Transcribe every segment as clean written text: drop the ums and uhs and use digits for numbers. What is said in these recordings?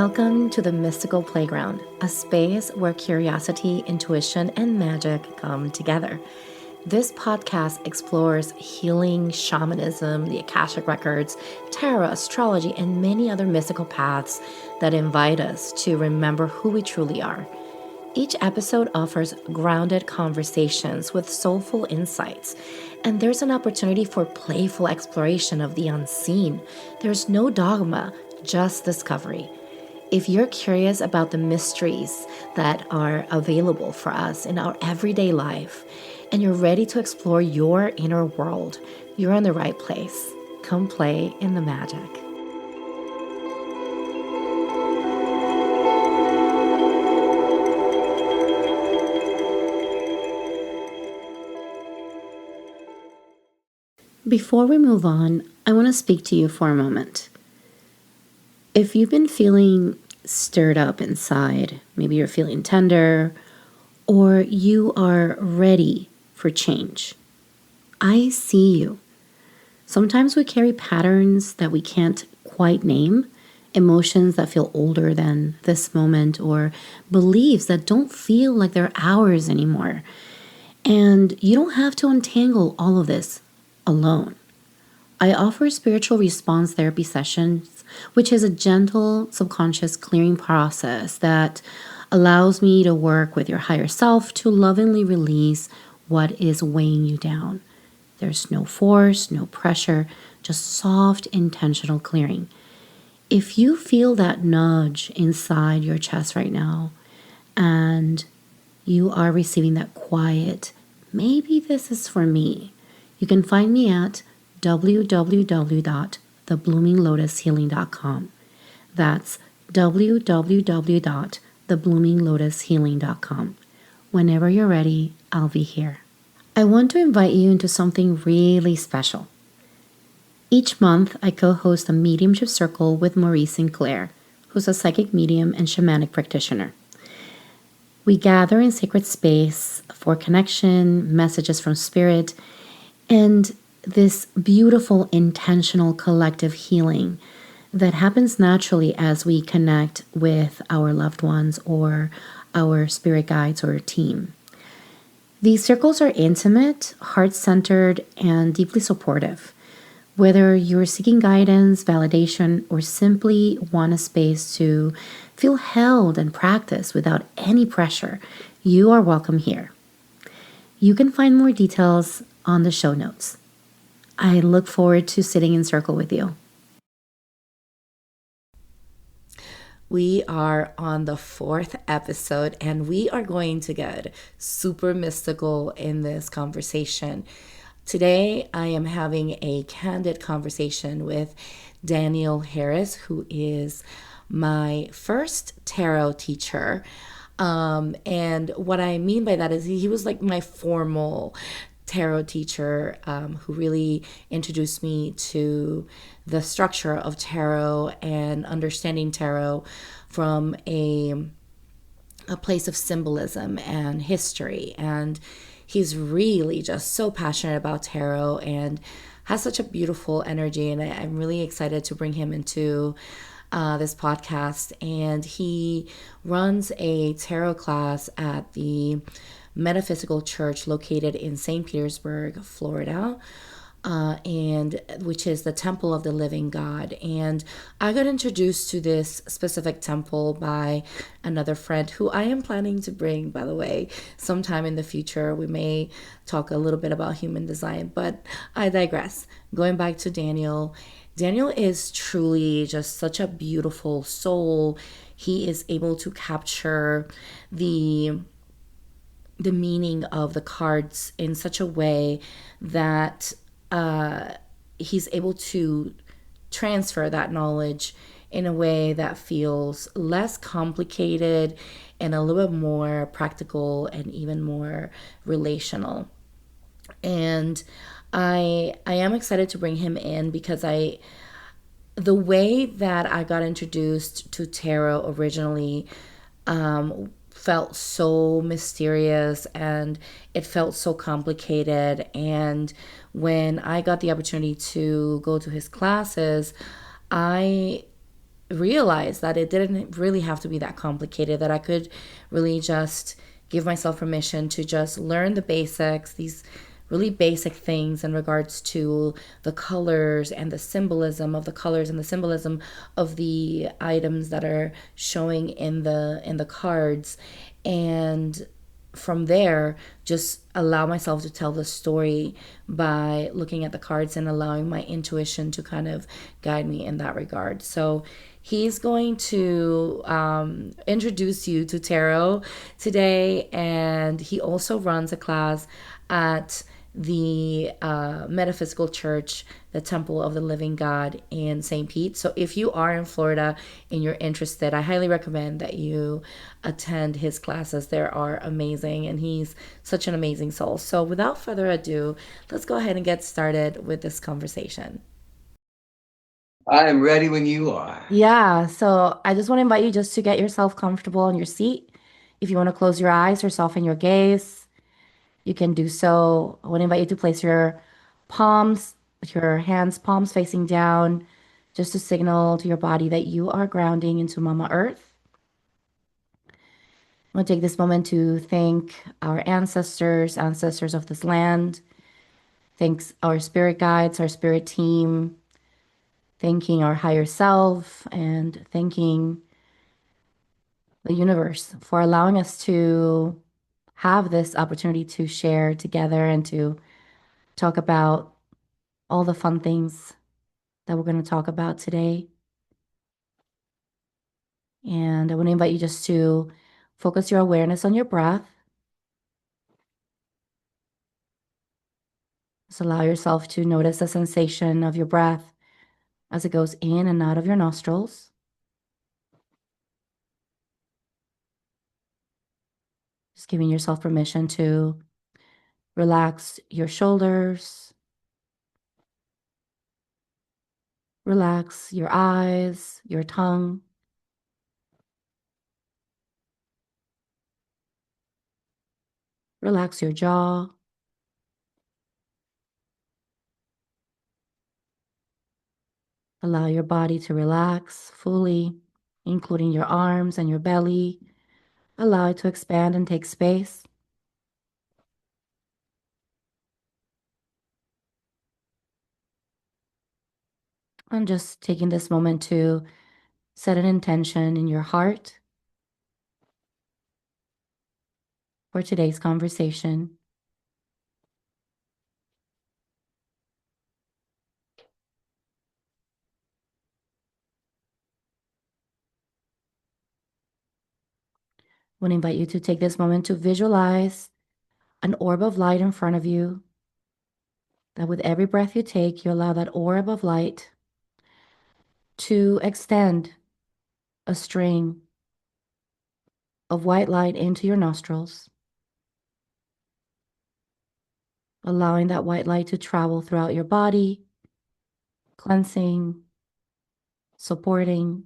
Welcome to the Mystical Playground, a space where curiosity, intuition, and magic come together. This podcast explores healing, shamanism, the Akashic Records, tarot, astrology, and many other mystical paths that invite us to remember who we truly are. Each episode offers grounded conversations with soulful insights, and there's an opportunity for playful exploration of the unseen. There's no dogma, just discovery. If you're curious about the mysteries that are available for us in our everyday life, and you're ready to explore your inner world, you're in the right place. Come play in the magic. Before we move on, I want to speak to you for a moment. If you've been feeling stirred up inside, maybe you're feeling tender, or you are ready for change, I see you. Sometimes we carry patterns that we can't quite name, emotions that feel older than this moment, or beliefs that don't feel like they're ours anymore. And you don't have to untangle all of this alone. I offer spiritual response therapy sessions, which is a gentle subconscious clearing process that allows me to work with your higher self to lovingly release what is weighing you down. There's no force, no pressure, just soft, intentional clearing. If you feel that nudge inside your chest right now and you are receiving that quiet, maybe this is for me, you can find me at www.thebloominglotushealing.com. That's www.thebloominglotushealing.com. Whenever you're ready, I'll be here. I want to invite you into something really special. Each month, I co-host a mediumship circle with Maurice Sinclair, who's a psychic medium and shamanic practitioner. We gather in sacred space for connection, messages from spirit, and this beautiful, intentional, collective healing that happens naturally as we connect with our loved ones or our spirit guides or team. These circles are intimate, heart-centered, and deeply supportive. Whether you're seeking guidance, validation, or simply want a space to feel held and practice without any pressure, you are welcome here. You can find more details on the show notes. I look forward to sitting in circle with you. We are on the 4th episode, and we are going to get super mystical in this conversation. Today, I am having a candid conversation with Daniel Harris, who is my first tarot teacher. And what I mean by that is he was like my formal tarot teacher who really introduced me to the structure of tarot and understanding tarot from a place of symbolism and history. And he's really just so passionate about tarot and has such a beautiful energy. And I'm really excited to bring him into this podcast. And he runs a tarot class at the Metaphysical church located in St. Petersburg, Florida, and which is the Temple of the Living God. And I got introduced to this specific temple by another friend who I am planning to bring, by the way, sometime in the future. We may talk a little bit about human design, but I digress. Going back to Daniel. Daniel is truly just such a beautiful soul. He is able to capture the meaning of the cards in such a way that he's able to transfer that knowledge in a way that feels less complicated and a little bit more practical and even more relational. And I am excited to bring him in because the way that I got introduced to tarot originally felt so mysterious and it felt so complicated. And when I got the opportunity to go to his classes, I realized that it didn't really have to be that complicated, that I could really just give myself permission to just learn the basics, these really basic things in regards to the colors and the symbolism of the colors and the symbolism of the items that are showing in the cards. And from there, just allow myself to tell the story by looking at the cards and allowing my intuition to kind of guide me in that regard. So he's going to introduce you to tarot today, and he also runs a class at the Metaphysical Church, the Temple of the Living God in St. Pete. So if you are in Florida and you're interested, I highly recommend that you attend his classes. They are amazing, and he's such an amazing soul. So without further ado, let's go ahead and get started with this conversation. I am ready when you are. Yeah, so I just want to invite you just to get yourself comfortable in your seat. If you want to close your eyes or soften your gaze, you can do so. I want to invite you to place your palms, your hands, palms facing down, just to signal to your body that you are grounding into Mama Earth. I want to take this moment to thank our ancestors, ancestors of this land. Thanks our spirit guides, our spirit team, thanking our higher self, and thanking the universe for allowing us to have this opportunity to share together and to talk about all the fun things that we're going to talk about today. And I want to invite you just to focus your awareness on your breath. Just allow yourself to notice the sensation of your breath as it goes in and out of your nostrils. Just giving yourself permission to relax your shoulders, relax your eyes, your tongue, relax your jaw. Allow your body to relax fully, including your arms and your belly. Allow it to expand and take space. And just taking this moment to set an intention in your heart for today's conversation. I want to invite you to take this moment to visualize an orb of light in front of you, that with every breath you take, you allow that orb of light to extend a string of white light into your nostrils, allowing that white light to travel throughout your body, cleansing, supporting.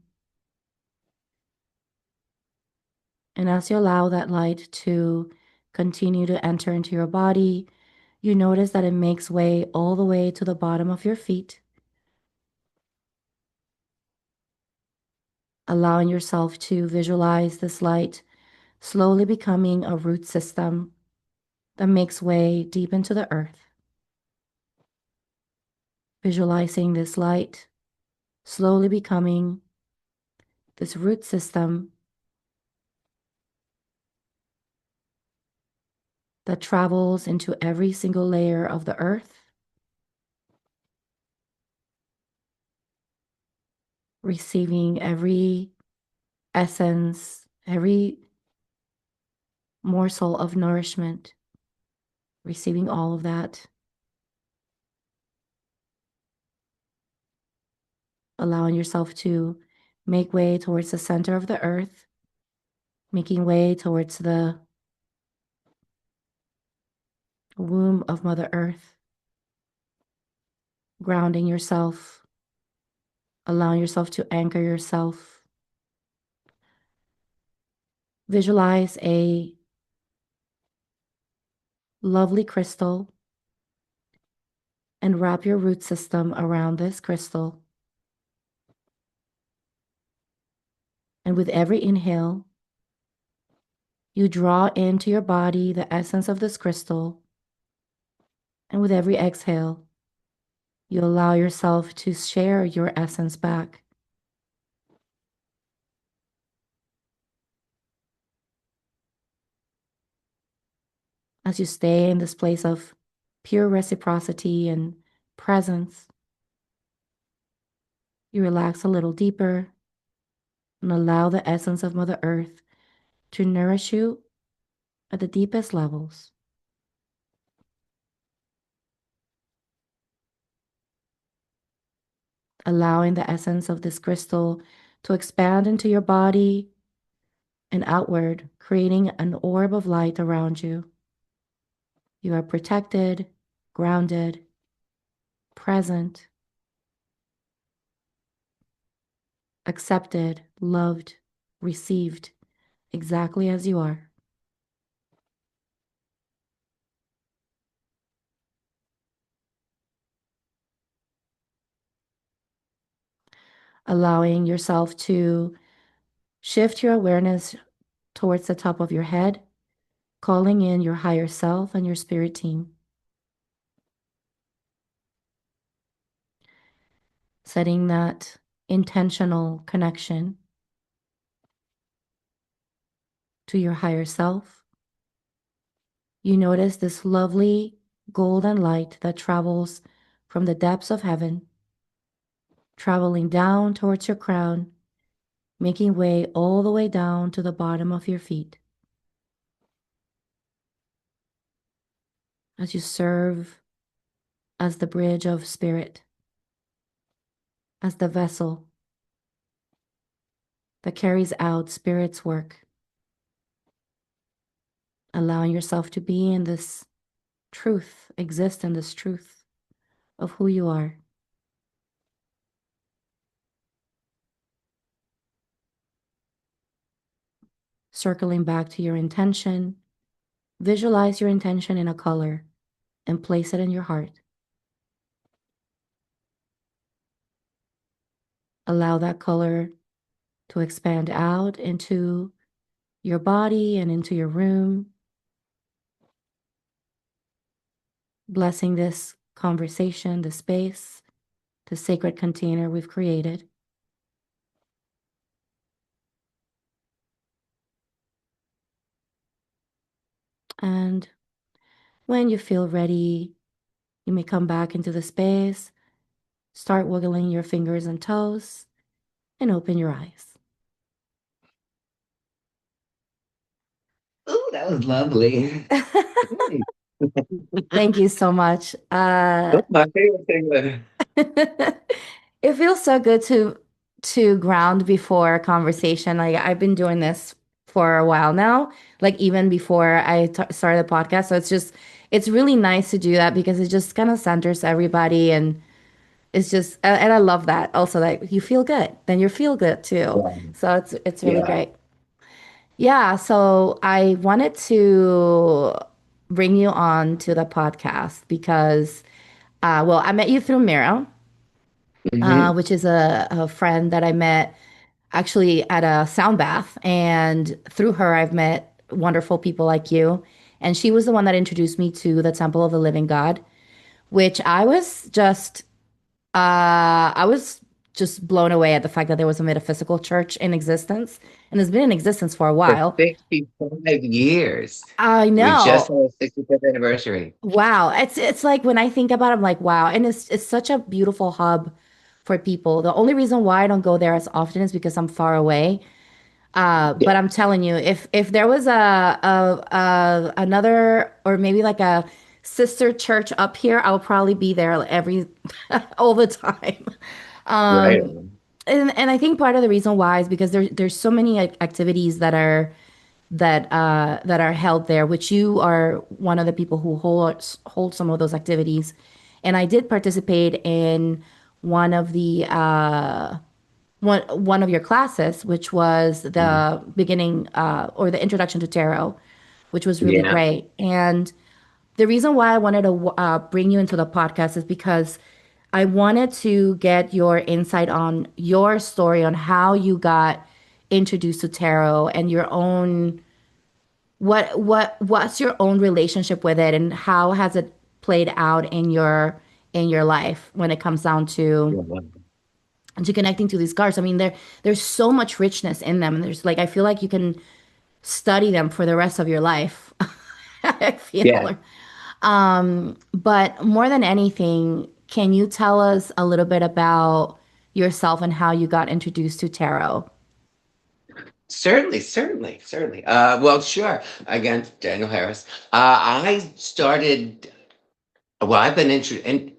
And as you allow that light to continue to enter into your body, you notice that it makes way all the way to the bottom of your feet, allowing yourself to visualize this light slowly becoming a root system that makes way deep into the earth. Visualizing this light slowly becoming this root system that travels into every single layer of the earth, receiving every essence, every morsel of nourishment, receiving all of that, allowing yourself to make way towards the center of the earth, making way towards the womb of Mother Earth, grounding yourself, allowing yourself to anchor yourself. Visualize a lovely crystal and wrap your root system around this crystal. And with every inhale, you draw into your body the essence of this crystal. And with every exhale, you allow yourself to share your essence back. As you stay in this place of pure reciprocity and presence, you relax a little deeper and allow the essence of Mother Earth to nourish you at the deepest levels. Allowing the essence of this crystal to expand into your body and outward, creating an orb of light around you. You are protected, grounded, present, accepted, loved, received exactly as you are. Allowing yourself to shift your awareness towards the top of your head, calling in your higher self and your spirit team. Setting that intentional connection to your higher self. You notice this lovely golden light that travels from the depths of heaven, traveling down towards your crown, making way all the way down to the bottom of your feet. As you serve as the bridge of spirit, as the vessel that carries out spirit's work, allowing yourself to be in this truth, exist in this truth of who you are. Circling back to your intention, visualize your intention in a color and place it in your heart. Allow that color to expand out into your body and into your room, blessing this conversation, the space, the sacred container we've created. And when you feel ready, you may come back into the space, start wiggling your fingers and toes, and open your eyes. Ooh, that was lovely. Thank you so much. That's my favorite thing. It feels so good to ground before a conversation. Like I've been doing this for a while now, like even before I started the podcast. So it's really nice to do that because it just kind of centers everybody, and it's just and I love that also that you feel good, then you feel good too. Yeah. So it's really Yeah. great. Yeah, so I wanted to bring you on to the podcast because well, I met you through Mira, Hmm. which is a friend that I met actually at a sound bath. And through her, I've met wonderful people like you. And she was the one that introduced me to the Temple of the Living God, which I was just blown away at the fact that there was a metaphysical church in existence. And it's been in existence for a For while. 65 years. I We just had know. our 65th anniversary. Wow. It's like when I think about it, I'm like, wow. And it's such a beautiful hub for people. The only reason why I don't go there as often is because I'm far away. Yeah. But I'm telling you, if there was a another or maybe like a sister church up here, I'll probably be there every all the time. Right. And I think part of the reason why is because there's so many activities that are held there, which you are one of the people who hold some of those activities. And I did participate in one of the one of your classes, which was Mhm. the beginning or the introduction to tarot, which was really Yeah. great. And the reason why I wanted to bring you into the podcast is because I wanted to get your insight on your story on how you got introduced to tarot and your own what's your own relationship with it, and how has it played out in your life when it comes down to connecting to these cards? I mean, there's so much richness in them, and there's like I feel like you can study them for the rest of your life. I Yeah. feel. But more than anything, can you tell us a little bit about yourself and how you got introduced to tarot? Certainly, certainly, certainly. Well, sure. Again, Daniel Harris. I started. Well, I've been interested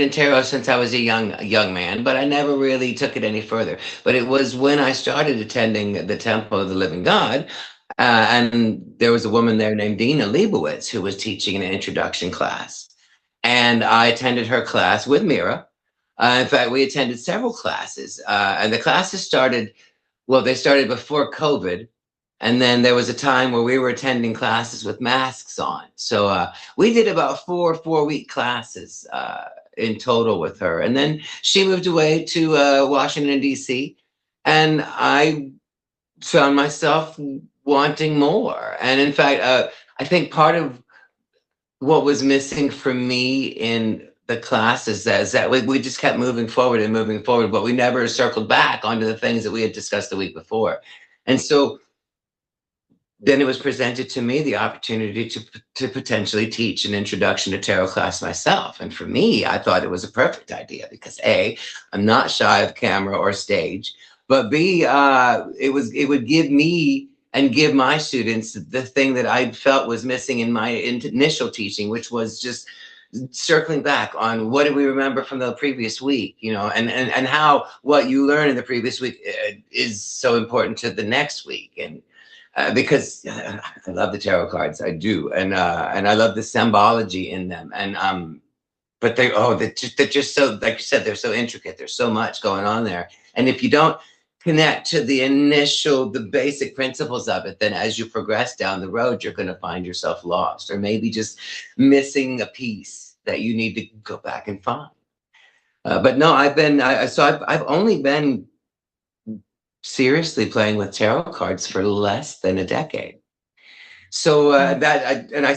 in tarot since I was a young man, but I never really took it any further. But it was when I started attending the Temple of the Living God, and there was a woman there named Dina Leibowitz who was teaching an introduction class, and I attended her class with Mira. In fact, we attended several classes, and the classes started. Well, they started before COVID, and then there was a time where we were attending classes with masks on. So we did about four-week classes in total with her. And then she moved away to Washington, D.C., and I found myself wanting more. And in fact, I think part of what was missing for me in the classes is that we just kept moving forward and moving forward, but we never circled back onto the things that we had discussed the week before. And so then it was presented to me the opportunity to potentially teach an introduction to tarot class myself. And for me, I thought it was a perfect idea because A, I'm not shy of camera or stage, but B, it would give me and give my students the thing that I felt was missing in my initial teaching, which was just circling back on what did we remember from the previous week, and how what you learn in the previous week is so important to the next week. And because I love the tarot cards, I do, and I love the symbology in them, and but they're just so, like you said, they're so intricate. There's so much going on there, and if you don't connect to the basic principles of it, then as you progress down the road, you're going to find yourself lost, or maybe just missing a piece that you need to go back and find. But no, I've only been seriously playing with tarot cards for less than a decade. So I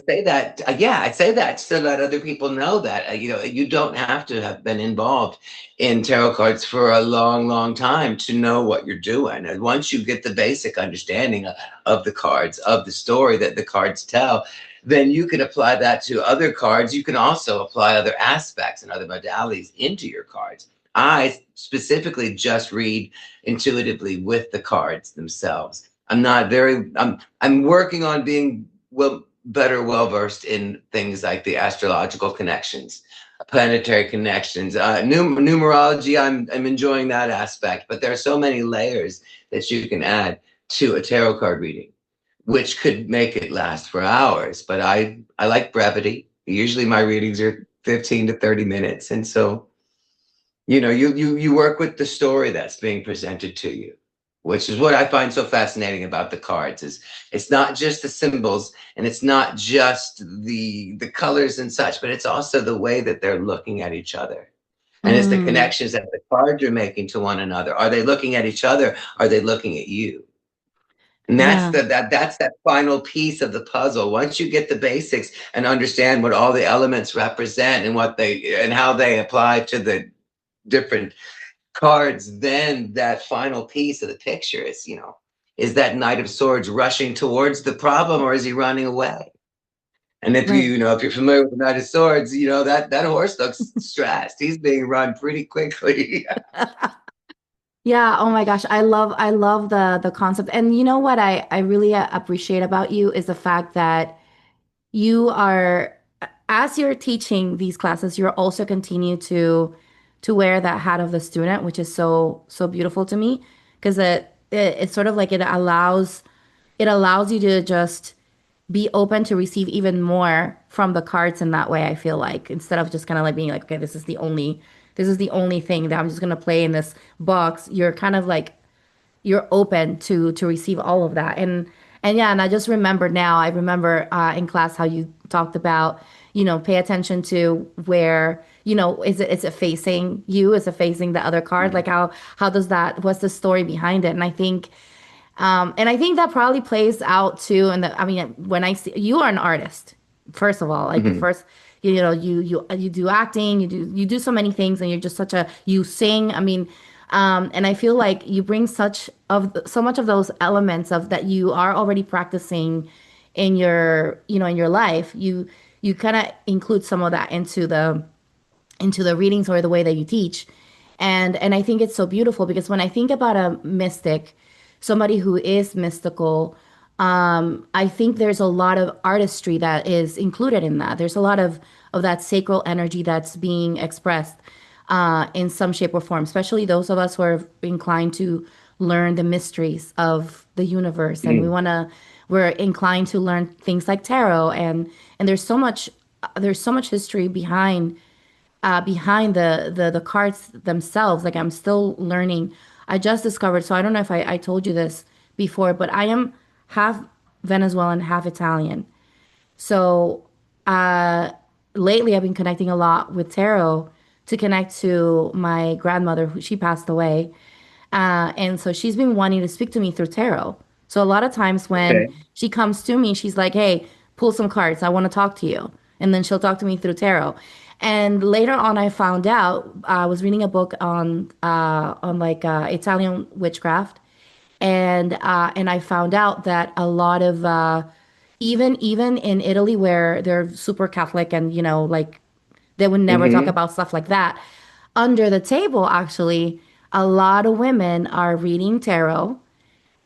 say that, yeah, I say that so that other people know that you don't have to have been involved in tarot cards for a long, long time to know what you're doing. And once you get the basic understanding of the cards, of the story that the cards tell, then you can apply that to other cards. You can also apply other aspects and other modalities into your cards. I specifically just read intuitively with the cards themselves. I'm working on being well versed in things like the astrological connections, planetary connections, numerology. I'm enjoying that aspect, but there are so many layers that you can add to a tarot card reading, which could make it last for hours. But I like brevity. Usually my readings are 15 to 30 minutes, and so you work with the story that's being presented to you, which is what I find so fascinating about the cards. Is it's not just the symbols, and it's not just the colors and such, but it's also the way that they're looking at each other, and it's the Mm, connections that the cards are making to one another. Are they looking at each other? Are they looking at you? And yeah, that's that final piece of the puzzle. Once you get the basics and understand what all the elements represent and how they apply to the different cards, then that final piece of the picture is that Knight of Swords rushing towards the problem, or is he running away? And if right. if you're familiar with the Knight of Swords, that horse looks stressed. He's being run pretty quickly. Yeah, oh my gosh, I love the concept. And you know what I really appreciate about you is the fact that you are, as you're teaching these classes, you're also continue to wear that hat of the student, which is so beautiful to me because it's sort of like it allows you to just be open to receive even more from the cards in that way. I feel like instead of just kind of like being like, okay, this is the only thing that I'm just gonna play in this box. You're kind of like you're open to receive all of that. And yeah, and I just remembered now. I remember in class how you talked about pay attention to where is it facing you? Is it facing the other card? Like how does that, what's the story behind it? And I think that probably plays out too. And I mean, when I see you are an artist, first of all, like Mhm. first, you do acting, you do so many things, and you're just you sing. I mean, and I feel like you bring so much of those elements of that you are already practicing in your life. You kind of include some of that into the readings or the way that you teach. And I think it's so beautiful because when I think about a mystic, somebody who is mystical, I think there's a lot of artistry that is included in that. There's a lot of that sacral energy that's being expressed in some shape or form, especially those of us who are inclined to learn the mysteries of the universe, and Mm. we're inclined to learn things like tarot, and there's so much history behind the cards themselves. Like I'm still learning. I just discovered, so I don't know if I told you this before, but I am half Venezuelan, half Italian. So lately I've been connecting a lot with tarot to connect to my grandmother, who she passed away. And so she's been wanting to speak to me through tarot. So a lot of times when Okay. she comes to me, she's like, "Hey, pull some cards. I want to talk to you." And then she'll talk to me through tarot. And later on, I found out I was reading a book on like Italian witchcraft, and I found out that a lot of even in Italy, where they're super Catholic, and like they would never talk Hmm. about stuff like that. Under the table, actually, a lot of women are reading tarot.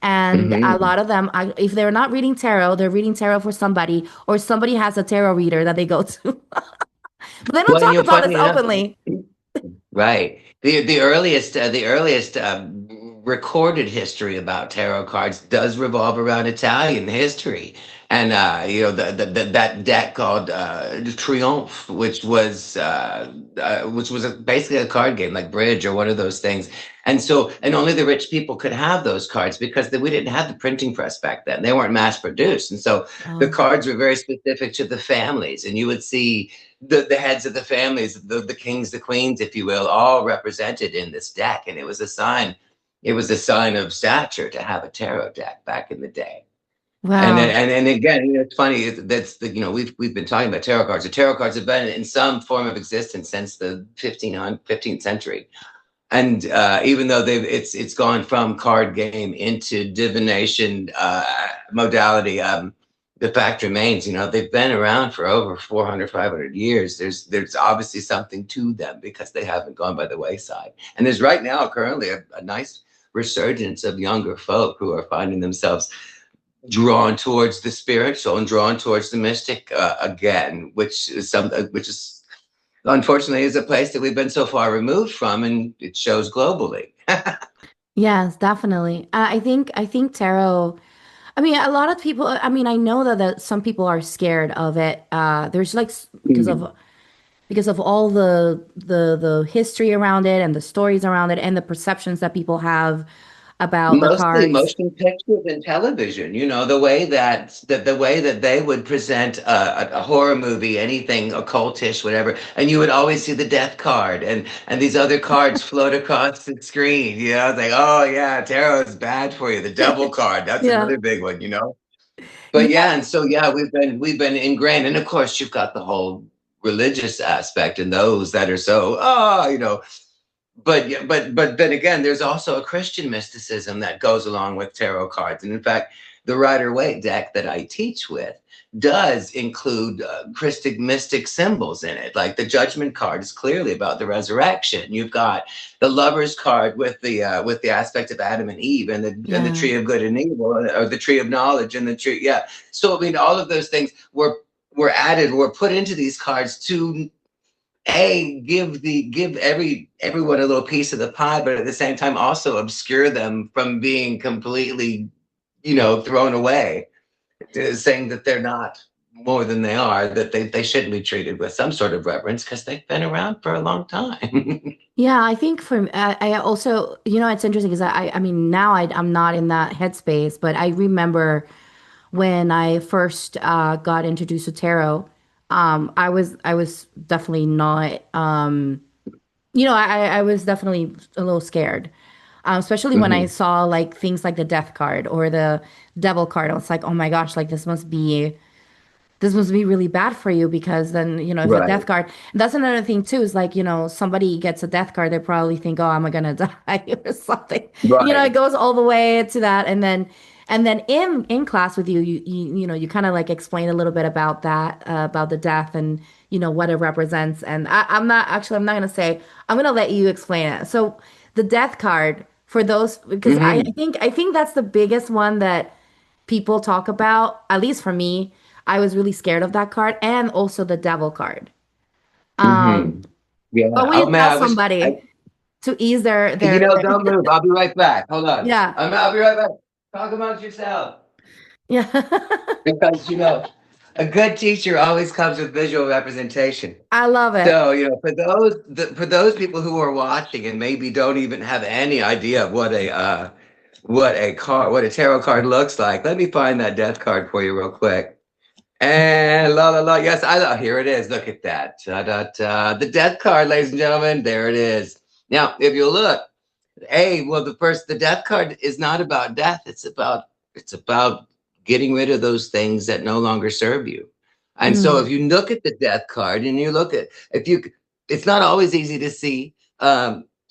And a Hmm. lot of them, if they're not reading tarot, they're reading tarot for somebody, or somebody has a tarot reader that they go to. But they don't Well, talk about this funny enough, openly. right? The earliest recorded history about tarot cards does revolve around Italian history, and that deck called Triomphe, which was basically a card game like bridge or one of those things. And only the rich people could have those cards because we didn't have the printing press back then. They weren't mass produced, and so the Oh, cards were very specific to the families, and you would see the heads of the families, the kings, the queens, if you will, all represented in this deck. And it was a sign. It was a sign of stature to have a tarot deck back in the day. And wow. and again, it's funny. That's we've been talking about tarot cards. The tarot cards have been in some form of existence since the 15th century. And even though it's gone from card game into divination modality, the fact remains, they've been around for over 400, 500 years. There's obviously something to them because they haven't gone by the wayside. And there's right now currently a nice resurgence of younger folk who are finding themselves drawn towards the spiritual and drawn towards the mystic again, which is unfortunately is a place that we've been so far removed from, and it shows globally. Yes, definitely. I think tarot. I mean, a lot of people. I mean, I know that some people are scared of it. There's like because of all the history around it, and the stories around it, and the perceptions that people have about the Mostly cards. motion pictures and television. The way that they would present a horror movie, anything occultish, whatever, and you would always see the death card and these other cards float across the screen. It's like, oh yeah, tarot is bad for you. The devil card, that's Yeah. another big one. But Yeah. yeah, and so yeah, we've been ingrained, and of course you've got the whole religious aspect and those that are so but yeah, but then again, there's also a Christian mysticism that goes along with tarot cards, and in fact, the Rider Waite deck that I teach with does include Christic mystic symbols in it. Like the Judgment card is clearly about the resurrection. You've got the Lovers card with the aspect of Adam and Eve, and the Yeah. tree of good and evil, or the tree of knowledge, and the tree. Yeah. So I mean, all of those things were put into these cards to give everyone a little piece of the pie, but at the same time also obscure them from being completely, thrown away, saying that they're not more than they are, that they shouldn't be treated with some sort of reverence because they've been around for a long time. Yeah, I think I also, it's interesting because I mean, now I'm not in that headspace, but I remember when I first got introduced to tarot. I was definitely not, I was definitely a little scared. Especially when I Hmm. saw like things like the death card or the devil card. I was like, oh my gosh, like this must be really bad for you because then, if the death Right. card, that's another thing too, is like, somebody gets a death card, they probably think, oh, I'm gonna die or something. It Right. goes all the way to that. And then in class with you, you kind of like explain a little bit about that, about the death and, what it represents. And I'm not gonna say, I'm gonna let you explain it. So the death card for those, because I Hmm. think I think that's the biggest one that people talk about, at least for me. I was really scared of that card and also the devil card. Um, Hmm. Yeah. what would Oh you man, tell I wish. somebody to ease their Don't move. I'll be right back. Hold on. yeah. I'll be right back. Talk amongst yourself. Yeah. Because a good teacher always comes with visual representation. I love it. So for those people who are watching and maybe don't even have any idea of what a tarot card looks like, let me find that death card for you real quick. And la la la, yes, here it is. Look at that. Da, da, da. The death card, ladies and gentlemen. There it is. Now, if you look, the death card is not about death. It's about getting rid of those things that no longer serve you. And so Mm, if you look at the death card and you look at if you it's not always easy to see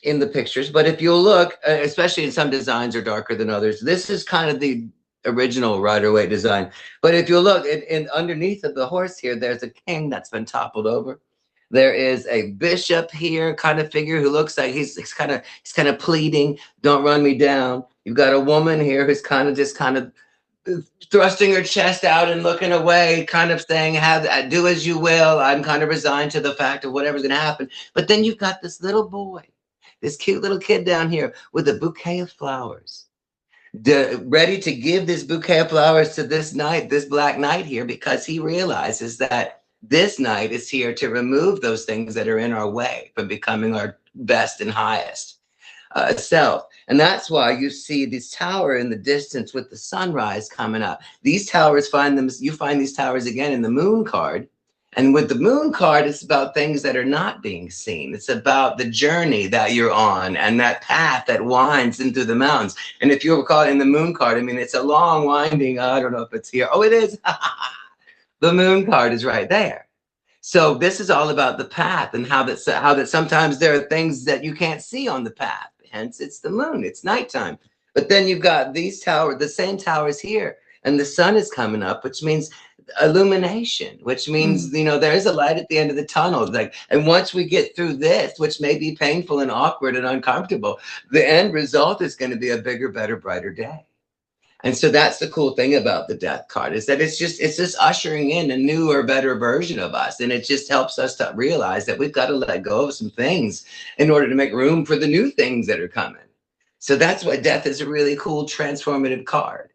in the pictures, but if you look, especially in some designs are darker than others, this is kind of the original Rider Waite design. But if you look in underneath of the horse here, there's a king that's been toppled over. There is a bishop here, kind of figure who looks like he's kind of pleading, "Don't run me down." You've got a woman here who's kind of thrusting her chest out and looking away, kind of saying, "Have do as you will. I'm kind of resigned to the fact of whatever's going to happen." But then you've got this little boy, this cute little kid down here with a bouquet of flowers, ready to give this bouquet of flowers to this black knight here, because he realizes that this knight is here to remove those things that are in our way from becoming our best and highest self. And that's why you see this tower in the distance with the sunrise coming up. These towers you find these towers again in the moon card. And with the moon card, it's about things that are not being seen. It's about the journey that you're on and that path that winds into the mountains. And if you recall in the moon card, I mean, it's a long winding, I don't know if it's here. Oh, it is. The moon card is right there. So this is all about the path and how that sometimes there are things that you can't see on the path. Hence, it's the moon. It's nighttime. But then you've got these towers, the same towers here, and the sun is coming up, which means illumination, which means mm. there is a light at the end of the tunnel. Like, and once we get through this, which may be painful and awkward and uncomfortable, the end result is going to be a bigger, better, brighter day. And so that's the cool thing about the death card, is that it's just ushering in a newer, better version of us. And it just helps us to realize that we've got to let go of some things in order to make room for the new things that are coming. So that's why death is a really cool transformative card.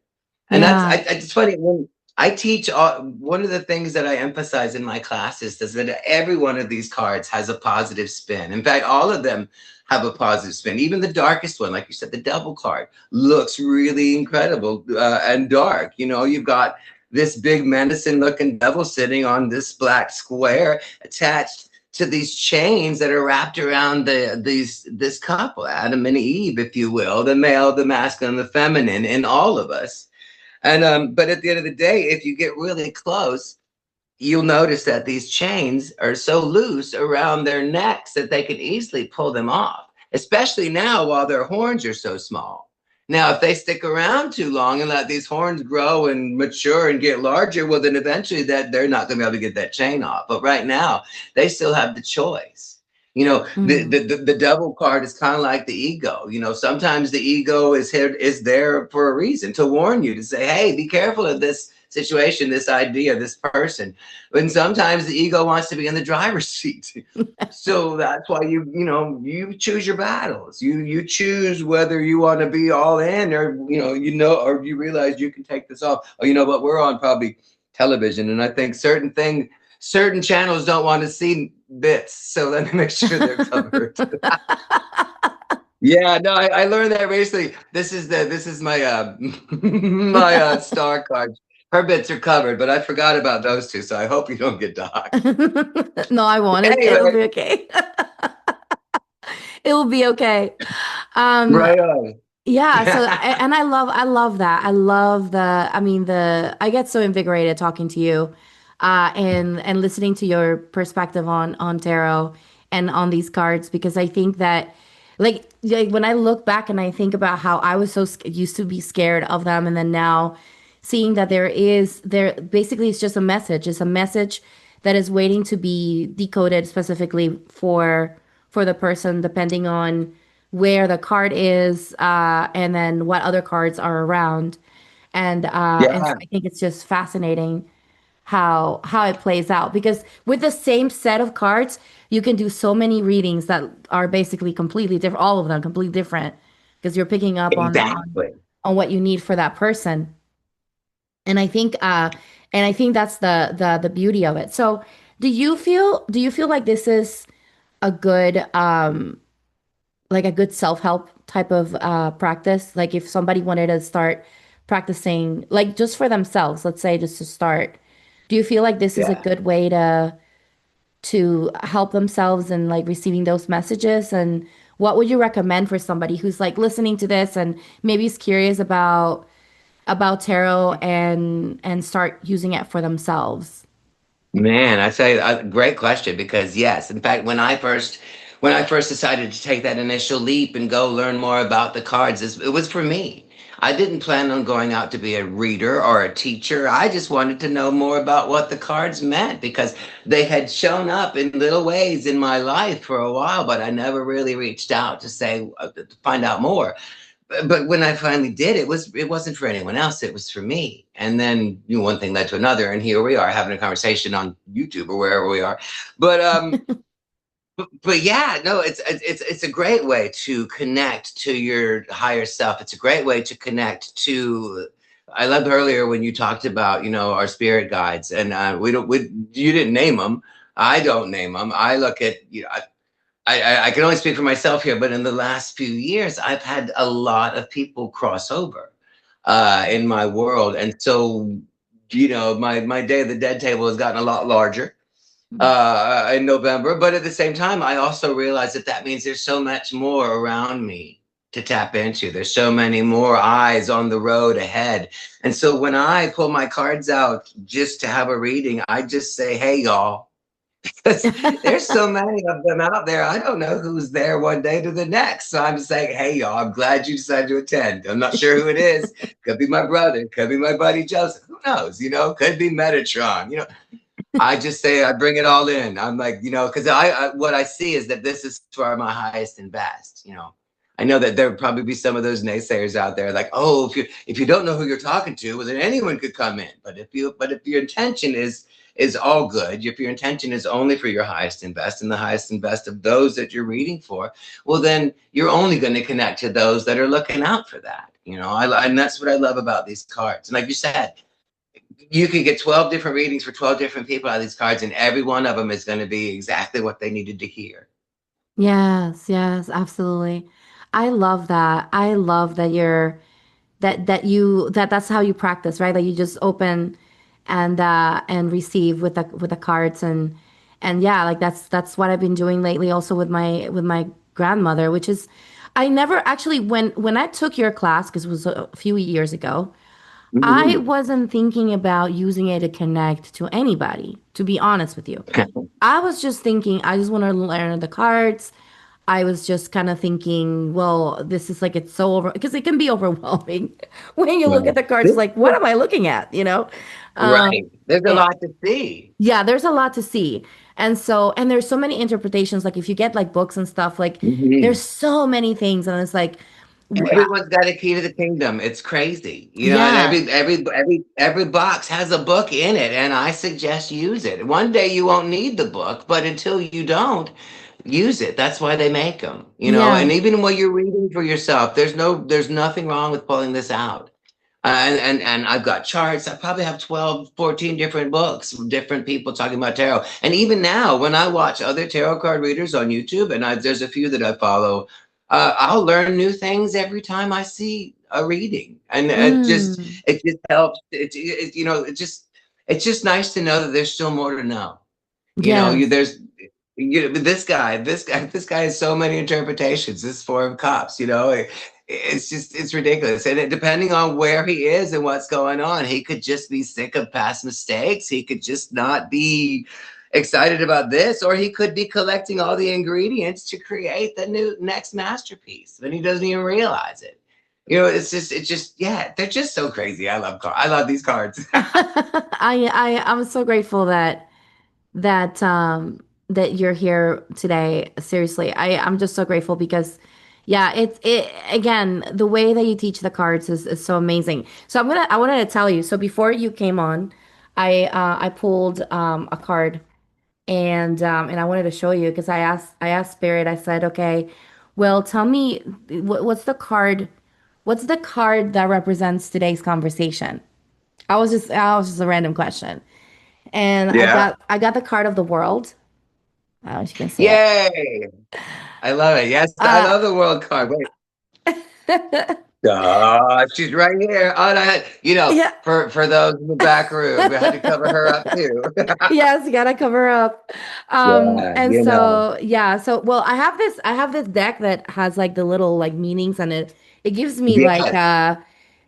And Yeah. it's funny when I teach. One of the things that I emphasize in my classes is that every one of these cards has a positive spin. In fact, all of them have a positive spin. Even the darkest one, like you said, the devil card looks really incredible and dark. You've got this big menacing-looking devil sitting on this black square attached to these chains that are wrapped around this couple, Adam and Eve, if you will, the male, the masculine, the feminine in all of us. And but at the end of the day, if you get really close, you'll notice that these chains are so loose around their necks that they can easily pull them off, especially now while their horns are so small. Now, if they stick around too long and let these horns grow and mature and get larger, well, then eventually that they're not going to be able to get that chain off. But right now, they still have the choice. Mm. The double card is kind of like the ego. Sometimes the ego is there for a reason, to warn you, to say, hey, be careful of this situation, this idea, this person. And sometimes the ego wants to be in the driver's seat. So that's why you choose your battles. You choose whether you want to be all in, or or you realize you can take this off. Oh, you know what? We're on probably television, and I think certain channels don't want to see bits, so let me make sure they're covered. Yeah, no, I learned that recently. This is my my star card her bits are covered, but I forgot about those two, so I hope you don't get doxxed. No, I won't. It'll Anyway, be okay. It will be okay. Um, right on. Yeah, so and I love that. I love I mean I get so invigorated talking to you and listening to your perspective on tarot and on these cards because I think that like when I look back and I think about how I was so used to be scared of them and then now seeing that there basically it's just a message. It's a message that is waiting to be decoded specifically for the person depending on where the card is, and then what other cards are around. And so Yeah, I think it's just fascinating how it plays out because with the same set of cards, you can do so many readings that are basically completely different, all of them completely different, because you're picking up exactly. on what you need for that person. And I think that's the beauty of it. So do you feel like this is a good like a good self-help type of practice. Like if somebody wanted to start practicing, like just for themselves, let's say just to start, do you feel like this is a Yeah. good way to help themselves in like receiving those messages? And what would you recommend for somebody who's like listening to this and maybe is curious about tarot and start using it for themselves? Man, I say a great question because yes, in fact, when I first decided to take that initial leap and go learn more about the cards, it was for me. I didn't plan on going out to be a reader or a teacher. I just wanted to know more about what the cards meant because they had shown up in little ways in my life for a while, but I never really reached out to say to find out more. But when I finally did, it wasn't for anyone else. It was for me. And then one thing led to another, and here we are having a conversation on YouTube or wherever we are. But but yeah, no, it's a great way to connect to your higher self. It's a great way to connect to. I loved earlier when you talked about our spirit guides, and we you didn't name them. I don't name them. I look at I can only speak for myself here, but in the last few years, I've had a lot of people cross over in my world, and so my Day of the Dead table has gotten a lot larger in November. But at the same time, I also realize that means there's so much more around me to tap into. There's so many more eyes on the road ahead, and so when I pull my cards out just to have a reading, I just say, "Hey, y'all." There's so many of them out there. I don't know who's there one day to the next. So I'm saying, hey, y'all, I'm glad you decided to attend. I'm not sure who it is. Could be my brother. Could be my buddy Joseph. Who knows? Could be Metatron. I just say I bring it all in. I'm like, because I what I see is that this is for my highest and best. I know that there would probably be some of those naysayers out there, like, oh, if you don't know who you're talking to, well, then anyone could come in. But if your intention is all good, if your intention is only for your highest and best, and the highest and best of those that you're reading for, well, then you're only going to connect to those that are looking out for that. And that's what I love about these cards. And like you said, you can get 12 different readings for 12 different people out of these cards, and every one of them is going to be exactly what they needed to hear. Yes, yes, absolutely. I love that. I love that that's how you practice, right? That you just open and receive with the cards and yeah, like that's what I've been doing lately also with my grandmother, which is I never actually when I took your class, because it was a few years ago, I Mhm. wasn't thinking about using it to connect to anybody, to be honest with you. I was just thinking, I just want to learn the cards. I was just kind of thinking, well, this is like it's so over because it can be overwhelming when you look at Right. the cards. It's like, what am I looking at? Right. There's a Eh, lot to see. yeah, there's a lot to see, and there's so many interpretations. Like if you get like books and stuff, like there's Mhm. so many things, and it's like, Everyone's got a key to the kingdom. It's crazy, and yeah, every box has a book in it, and I suggest use it. One day you won't need the book, but until you don't, use it. That's why they make them, yeah, And even when you're reading for yourself, there's nothing wrong with pulling this out. And I've got charts. I probably have 12, 14 different books from different people talking about tarot. And even now, when I watch other tarot card readers on YouTube, and there's a few that I follow, I'll learn new things every time I see a reading, and Mm. it just helps. It's just nice to know that there's still more to know. Yes. This guy has so many interpretations. This four cops, it's ridiculous. And depending on where he is and what's going on, he could just be sick of past mistakes. He could just not be excited about this, or he could be collecting all the ingredients to create the new next masterpiece, and he doesn't even realize it. Yeah, they're just so crazy. I love these cards. I'm so grateful that you're here today. Seriously, I'm just so grateful because yeah, it again, the way that you teach the cards is so amazing. So I wanted to tell you. So before you came on, I pulled a card and I wanted to show you because I asked Spirit. I said, okay, well, tell me what's the card that represents today's conversation? I was just a random question. And Yeah. I got the card of the world. I don't know if you can see it. Yay. I love it. Yes, I Uh love the world card. Wait. She's right here. Oh, and yeah. for those in the back room, we had to cover her up too. Yes, you gotta cover up. Yeah, And so yeah, so well I have this deck that has like the little like meanings and it gives me like Yes.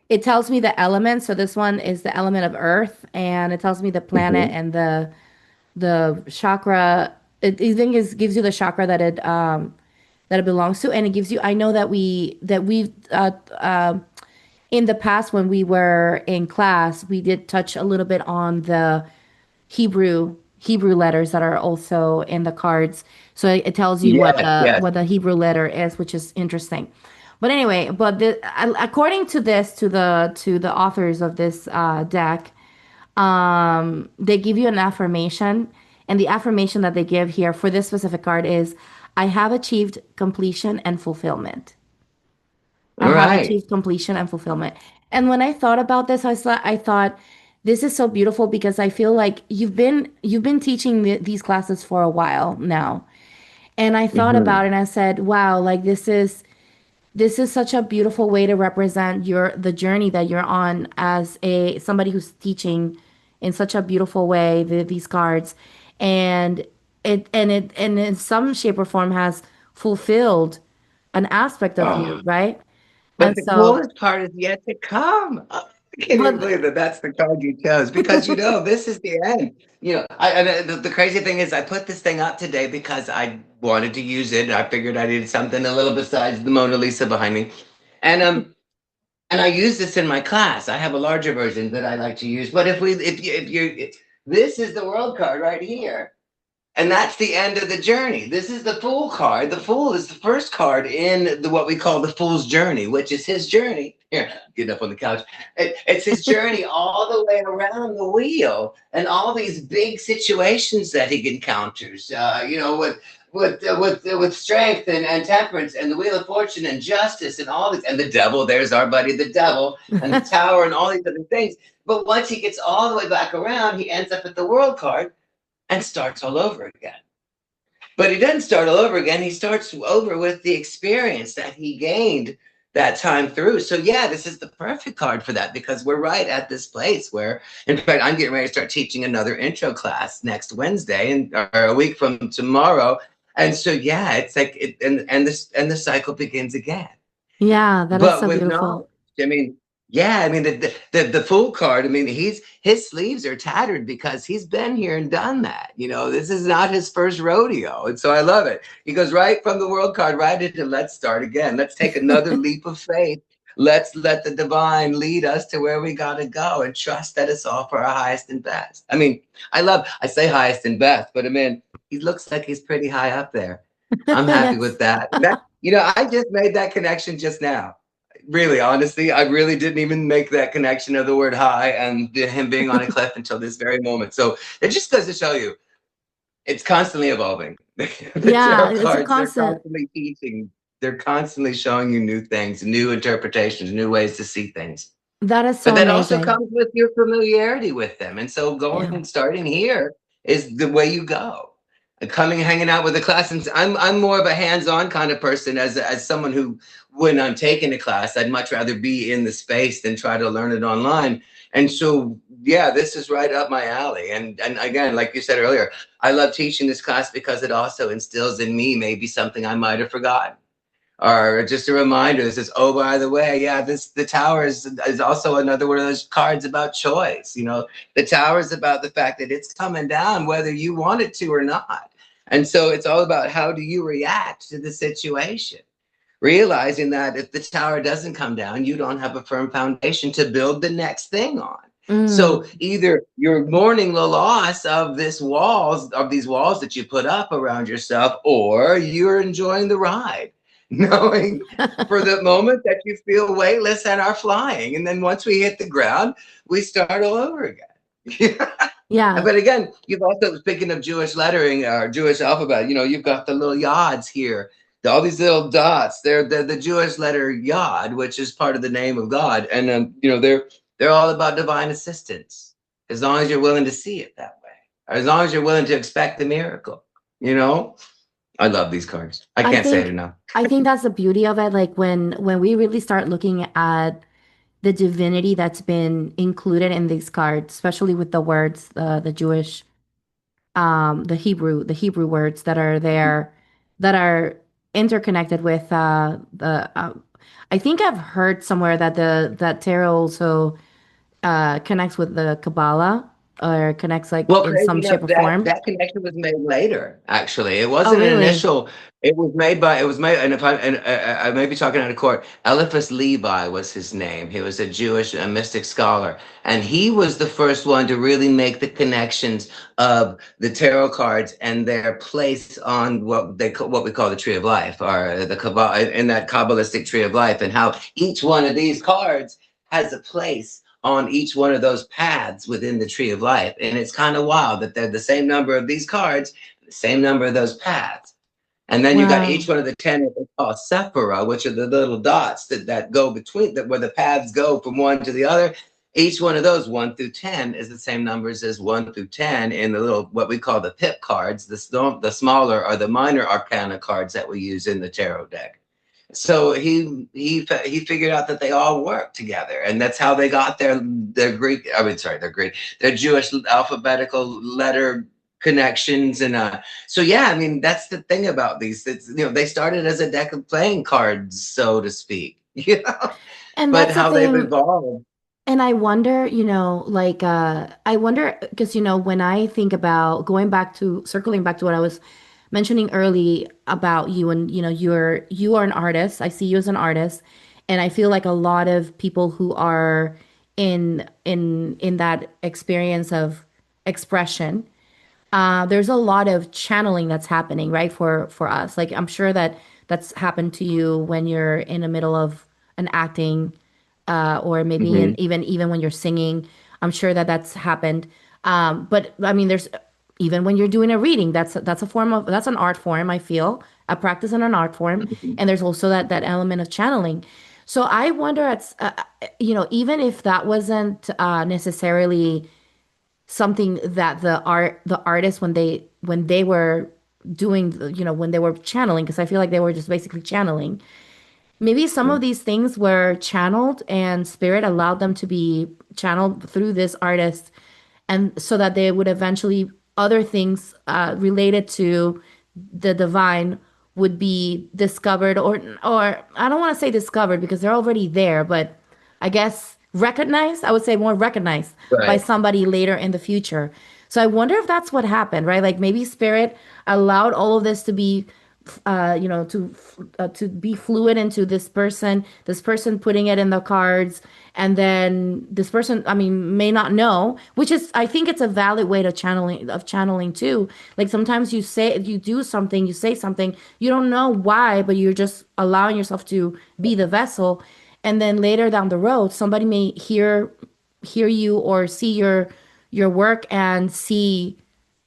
it tells me the elements. So this one is the element of earth and it tells me the planet Mhm. and the chakra. It even gives you the chakra that it belongs to and it gives you I know that we in the past when we were in class we did touch a little bit on the Hebrew letters that are also in the cards. So it tells you Yes, yes. what the Hebrew letter is, which is interesting. But anyway, according to this to the authors of this deck, they give you an affirmation, and the affirmation that they give here for this specific card is, "I have achieved completion and fulfillment." I All have right. achieved completion and fulfillment. And when I thought about this, I thought this is so beautiful because I feel like you've been teaching these classes for a while now. And I thought about it Mhm. and I said, wow, like this is such a beautiful way to represent the journey that you're on as a somebody who's teaching in such a beautiful way these cards. And it in some shape or form has fulfilled an aspect of you, Oh, right? but And the so coolest part is yet to come. Oh, I can't even but believe that that's the card you chose because this is the end. The crazy thing is I put this thing up today because I wanted to use it. I figured I needed something a little besides the Mona Lisa behind me, and and I use this in my class. I have a larger version that I like to use. But if you, this is the world card right here. And that's the end of the journey. This is the Fool card. The Fool is the first card in what we call the Fool's journey, which is his journey. Here, get up on the couch. It's his journey all the way around the wheel and all these big situations that he encounters. With strength and temperance and the wheel of fortune and justice and all this and the devil. There's our buddy, the devil, and the tower and all these other things. But once he gets all the way back around, he ends up at the world card and starts all over again. But he doesn't start all over again. He starts over with the experience that he gained that time through. So, yeah, this is the perfect card for that because we're right at this place where, in fact, I'm getting ready to start teaching another intro class next Wednesday or a week from tomorrow. And so, yeah, it's like, and the cycle begins again yeah, that is but so with beautiful. knowledge. I mean, yeah, I mean the Fool card. I mean, his sleeves are tattered because he's been here and done that. This is not his first rodeo, and so I love it. He goes right from the world card right into let's start again. Let's take another leap of faith. Let's let the divine lead us to where we gotta go and trust that it's all for our highest and best. I mean, I say highest and best, but I mean, he looks like he's pretty high up there. I'm happy Yes. with that. I just made that connection just now. Really, honestly, I really didn't even make that connection of the word high and him being on a cliff until this very moment. So it just goes to show you, it's constantly evolving. The Yeah, tarot it's a cards, they're constant. constantly teaching, they're constantly showing you new things, new interpretations, new ways to see things. That is But so that also amazing. comes with your familiarity with them. And so Yeah. starting here is the way you go. Coming, hanging out with the class. And I'm more of a hands-on kind of person as someone who when I'm taking a class, I'd much rather be in the space than try to learn it online. And so, yeah, this is right up my alley. And again, like you said earlier, I love teaching this class because it also instills in me maybe something I might have forgotten, or just a reminder that says, oh, by the way, yeah, this the tower is also another one of those cards about choice. You know, the tower is about the fact that it's coming down whether you want it to or not. And so it's all about how do you react to the situation, realizing that if the tower doesn't come down, you don't have a firm foundation to build the next thing on. So Mm. either you're mourning the loss of these walls that you put up around yourself, or you're enjoying the ride, knowing for the moment that you feel weightless and are flying. And then once we hit the ground, we start all over again. Yeah. But again, you've also, speaking of Jewish lettering or Jewish alphabet, you've got the little yods here, all these little dots. They're the Jewish letter yod, which is part of the name of God, and they're all about divine assistance. As long as you're willing to see it that way, or as long as you're willing to expect the miracle, you know. I love these cards. I I can't say it think enough. I think that's the beauty of it. Like when we really start looking at the divinity that's been included in these cards, especially with the words, the Jewish, the Hebrew words that are there, that are interconnected with the. I think I've heard somewhere that the that tarot also connects with the Kabbalah, or connects like Well, in some crazy enough, shape or that form. that connection was made later. Actually, it Oh, wasn't an really? initial. It was made, and if I may be talking out of court, Eliphas Levi was his name. He was a Jewish mystic scholar, and he was the first one to really make the connections of the tarot cards and their place on what we call the tree of life, or the Kabbalah, in that Kabbalistic tree of life, and how each one of these cards has a place on each one of those paths within the tree of life. And it's kind of wild that they're the same number of these cards, the same number of those paths. And then you got each Wow. one of the 10 that they call sephira, which are the little dots that go between, that where the paths go from one to the other. Each one of those, 1 through 10, is the same numbers as 1 through 10 in the little, what we call the pip cards, the smaller or the minor arcana cards that we use in the tarot deck. So he figured out that they all work together, and that's how they got their Greek. I mean, sorry, their Greek, their Jewish alphabetical letter connections, and so yeah, I mean that's the thing about these. It's, they started as a deck of playing cards, so to speak, And but that's the how they've thing. evolved. And I wonder, like, I wonder because, when I think about circling back to what I was mentioning early about you, and, you are an artist. I see you as an artist. And I feel like a lot of people who are in that experience of expression, there's a lot of channeling that's happening, right? For us. Like, I'm sure that that's happened to you when you're in the middle of an acting, or maybe Mhm. even when you're singing. I'm sure that that's happened. But I mean, there's even when you're doing a reading, that's a form of that's an art form. I feel a practice and an art form, and there's also that element of channeling. So I wonder, even if that wasn't necessarily something that the artist, when they were doing, when they were channeling, because I feel like they were just basically channeling. Maybe some of these things were channeled, and spirit allowed them to be channeled through this artist, and so that they would eventually, other things related to the divine would be discovered, or I don't want to say discovered because they're already there, but I guess recognized. I would say more recognized by Right. somebody later in the future. So I wonder if that's what happened, right? Like maybe spirit allowed all of this to be, to be fluid into this person putting it in the cards, and then this person, I mean, may not know, which is, I think it's a valid way to channeling too. Like sometimes you do something, you say something, you don't know why, but you're just allowing yourself to be the vessel, and then later down the road, somebody may hear you or see your work and see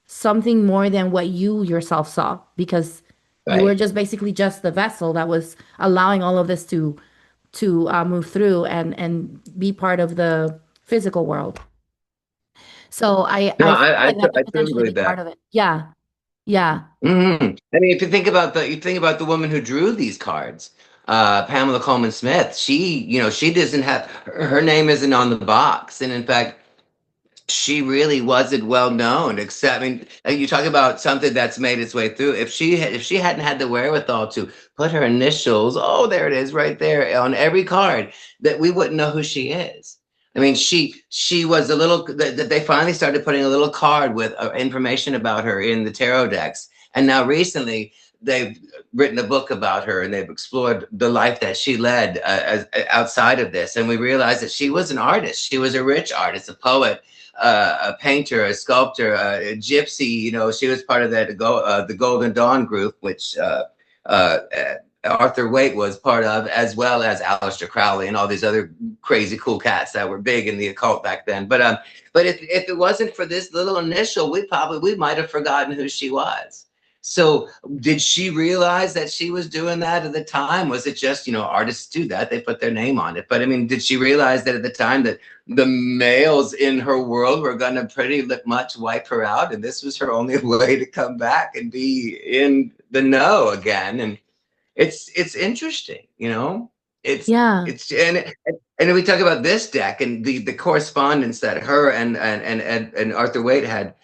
something more than what you yourself saw, because you were Right. just basically just the vessel that was allowing all of this to move through and be part of the physical world. So No, I feel like that I could truly potentially be believe part that. of it. Yeah. I mean, if you think about the woman who drew these cards, Pamela Coleman Smith, she doesn't have her name isn't on the box, and in fact, she really wasn't well known. Except, I mean, you talk about something that's made its way through. If she hadn't had the wherewithal to put her initials, oh, there it is, right there on every card, that we wouldn't know who she is. I mean, she was a little. They finally started putting a little card with information about her in the tarot decks, and now recently they've written a book about her and they've explored the life that she led outside of this. And we realized that she was an artist. She was a rich artist, a poet, a painter, a sculptor, a gypsy. You know, she was part of the Golden Dawn group, which uh, Arthur Waite was part of, as well as Aleister Crowley and all these other crazy cool cats that were big in the occult back then. But if it wasn't for this little initial, we might have forgotten who she was. So did she realize that she was doing that at the time? Was it just, artists do that, they put their name on it? But I mean, did she realize that at the time that the males in her world were going to pretty much wipe her out, and this was her only way to come back and be in the know again? And it's interesting, it's Yeah. it's and we talk about this deck and the correspondence that her and Arthur Waite had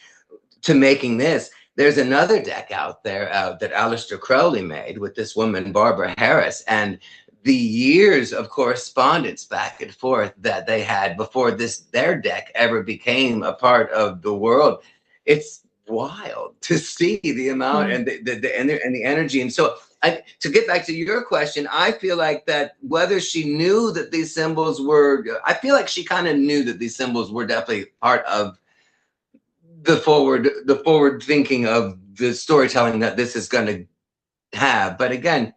to making this. There's another deck out there that Aleister Crowley made with this woman, Barbara Harris, and the years of correspondence back and forth that they had before their deck ever became a part of the world. It's wild to see the amount Yeah. and the energy. And so to get back to your question, I feel like that whether she knew that these symbols were, I feel like she kind of knew that these symbols were definitely part of the forward thinking of the storytelling that this is going to have. But again,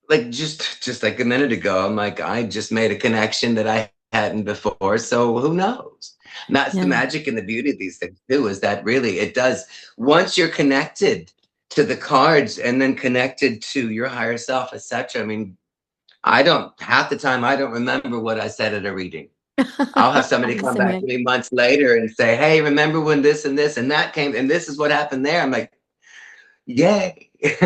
like just like a minute ago, I'm like, I just made a connection that I hadn't before, so who knows? And that's the Yeah. magic and the beauty of these things too, is that really it does, once you're connected to the cards and then connected to your higher self, etc. I mean, I don't, half the time I don't remember what I said at a reading. I'll have somebody I'm the come same back to way. me months later and say, hey, remember when this and that came and this is what happened there? I'm like, yay. You're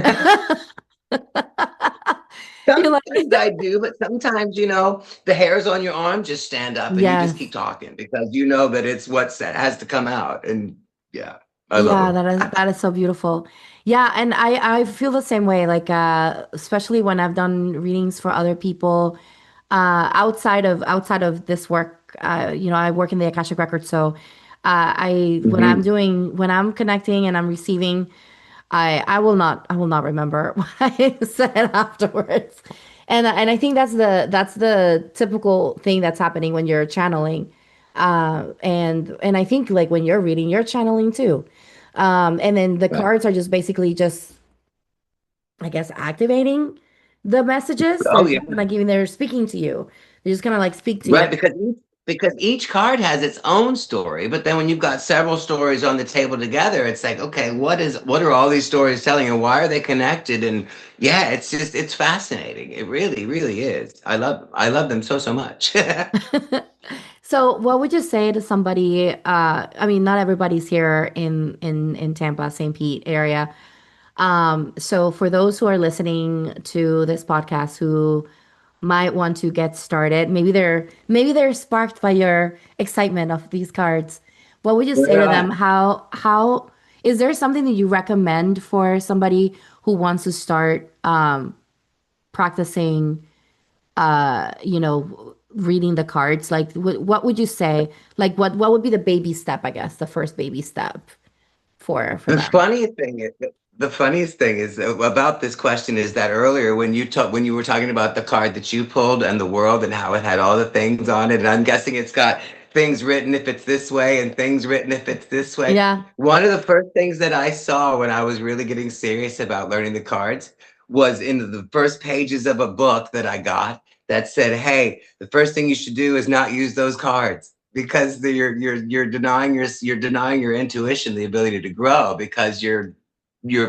like, Sometimes I do, but sometimes, the hairs on your arm just stand up and you just yes. keep talking because you know that it's what has to come out. And yeah, I love Yeah, them. that is so beautiful. Yeah, and I feel the same way, like especially when I've done readings for other people outside of this work. I work in the Akashic Records, so I Hmm. when I'm connecting and I'm receiving, I will not remember what I said afterwards. And I think that's the typical thing that's happening when you're channeling. And I think like when you're reading, you're channeling too. And then the Right. cards are just basically just, I guess, activating the messages. They're Oh, yeah. just kind of giving, they're speaking to you. They just kind of like speak to you. Right, because each card has its own story, but then when you've got several stories on the table together, it's like, okay, what are all these stories telling, and why are they connected? And yeah, it's fascinating. It really, really is. I love them so much. So, what would you say to somebody? I mean, not everybody's here in Tampa, St. Pete area. So for those who are listening to this podcast who might want to get started, maybe they're sparked by your excitement of these cards. What would you say to them? Right. How is there something that you recommend for somebody who wants to start practicing reading the cards? Like what would you say? Like what would be the baby step, I guess, the first baby step for The them? funniest thing is the funniest thing is about this question is that earlier when you were talking about the card that you pulled and the world and how it had all the things on it, and I'm guessing it's got things written if it's this way and things written if it's this way. Yeah. One of the first things that I saw when I was really getting serious about learning the cards was in the first pages of a book that I got that said, "Hey, the first thing you should do is not use those cards because you're denying your intuition the ability to grow because you're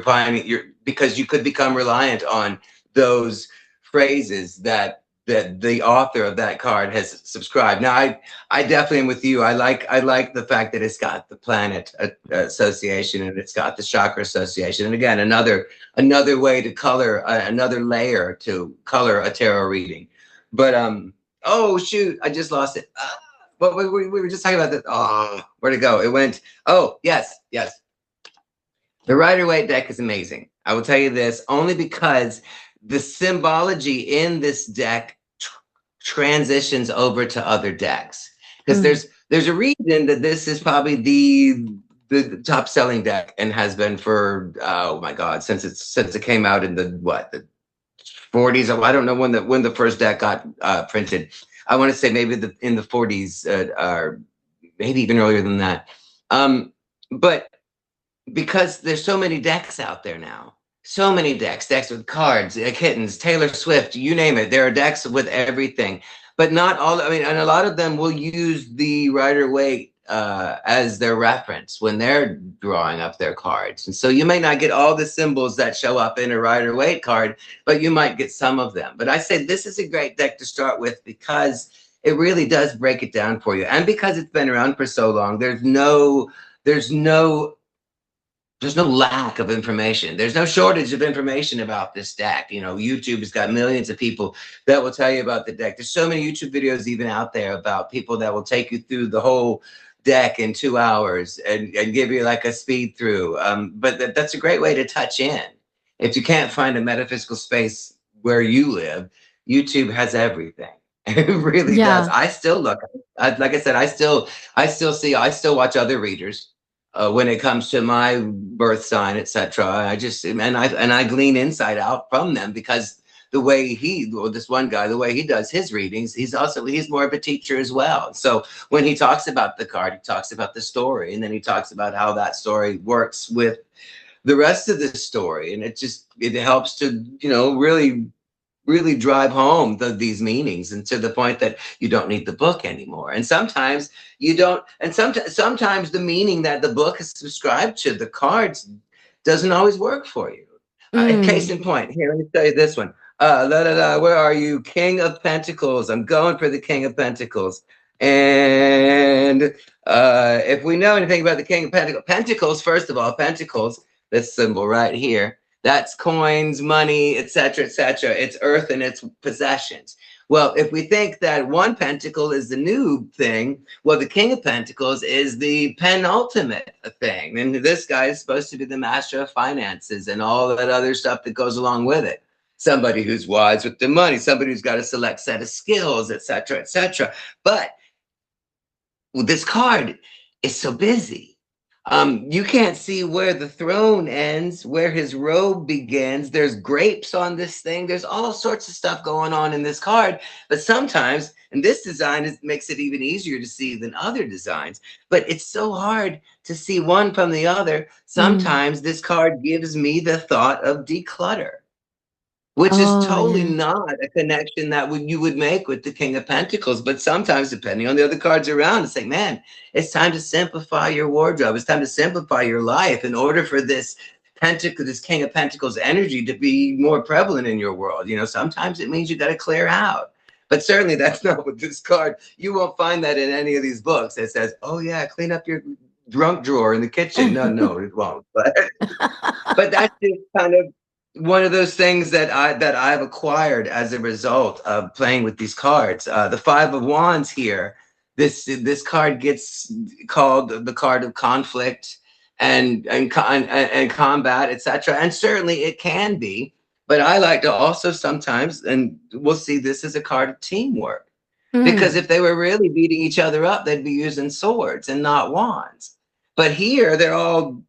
finding you're because you could become reliant on those phrases that." that the author of that card has subscribed. Now, I definitely am with you. I like the fact that it's got the planet association and it's got the chakra association. And again, another way to color, another layer to color a tarot reading. But oh shoot, I just lost it. But we were just talking about that. Oh, where'd it go? It went. Oh yes, yes. The Rider-Waite deck is amazing. I will tell you this only because the symbology in this deck transitions over to other decks. Because there's a reason that this is probably the top selling deck and has been for oh my god since it came out in the 40s. I don't know when the first deck got printed. I want to say maybe in the 40s or maybe even earlier than that. But because there's so many decks out there now. So many decks with cards, kittens, Taylor Swift, you name it. There are decks with everything, but not all. I mean, and a lot of them will use the Rider-Waite as their reference when they're drawing up their cards. And so you may not get all the symbols that show up in a Rider-Waite card, but you might get some of them. But I say this is a great deck to start with because it really does break it down for you. And because it's been around for so long, there's no lack of information. There's no shortage of information about this deck. You know, YouTube has got millions of people that will tell you about the deck. There's so many YouTube videos even out there about people that will take you through the whole deck in 2 hours and give you like a speed through. But that's a great way to touch in. If you can't find a metaphysical space where you live, YouTube has everything. It really does. I still look. Like I said, I still watch other readers when it comes to my birth sign, etc. I glean insight out from them because the way this one guy, the way he does his readings, he's more of a teacher as well. So when he talks about the card, he talks about the story, and then he talks about how that story works with the rest of the story, and it helps to really drive home these meanings, and to the point that you don't need the book anymore. And sometimes you don't, and sometimes the meaning that the book is subscribed to, the cards, doesn't always work for you. Case in point, here, let me tell you this one. Where are you? King of Pentacles. I'm going for the King of Pentacles. And if we know anything about the King of Pentacles, first of all, Pentacles, this symbol right here, that's coins, money, etc., etc. It's earth and its possessions. Well, if we think that one pentacle is the new thing, well, the King of Pentacles is the penultimate thing. And this guy is supposed to be the master of finances and all that other stuff that goes along with it. Somebody who's wise with the money, somebody who's got a select set of skills, etc., etc. But this card is so busy. You can't see where the throne ends, where his robe begins. There's grapes on this thing. There's all sorts of stuff going on in this card. But sometimes, and this design makes it even easier to see than other designs, but it's so hard to see one from the other. Sometimes this card gives me the thought of declutter, which is totally not a connection that you would make with the King of Pentacles. But sometimes, depending on the other cards around, it's like, man, it's time to simplify your wardrobe. It's time to simplify your life in order for this King of Pentacles energy to be more prevalent in your world. You know, sometimes it means you got to clear out. But certainly that's not with this card. You won't find that in any of these books. It says, oh yeah, clean up your drunk drawer in the kitchen. No, it won't. But that's just kind of one of those things that I've acquired as a result of playing with these cards. The Five of Wands here, this card gets called the card of conflict and combat, etc. And certainly it can be, but I like to also sometimes, and we'll see this as a card of teamwork, because if they were really beating each other up, they'd be using swords and not wands. But here they're all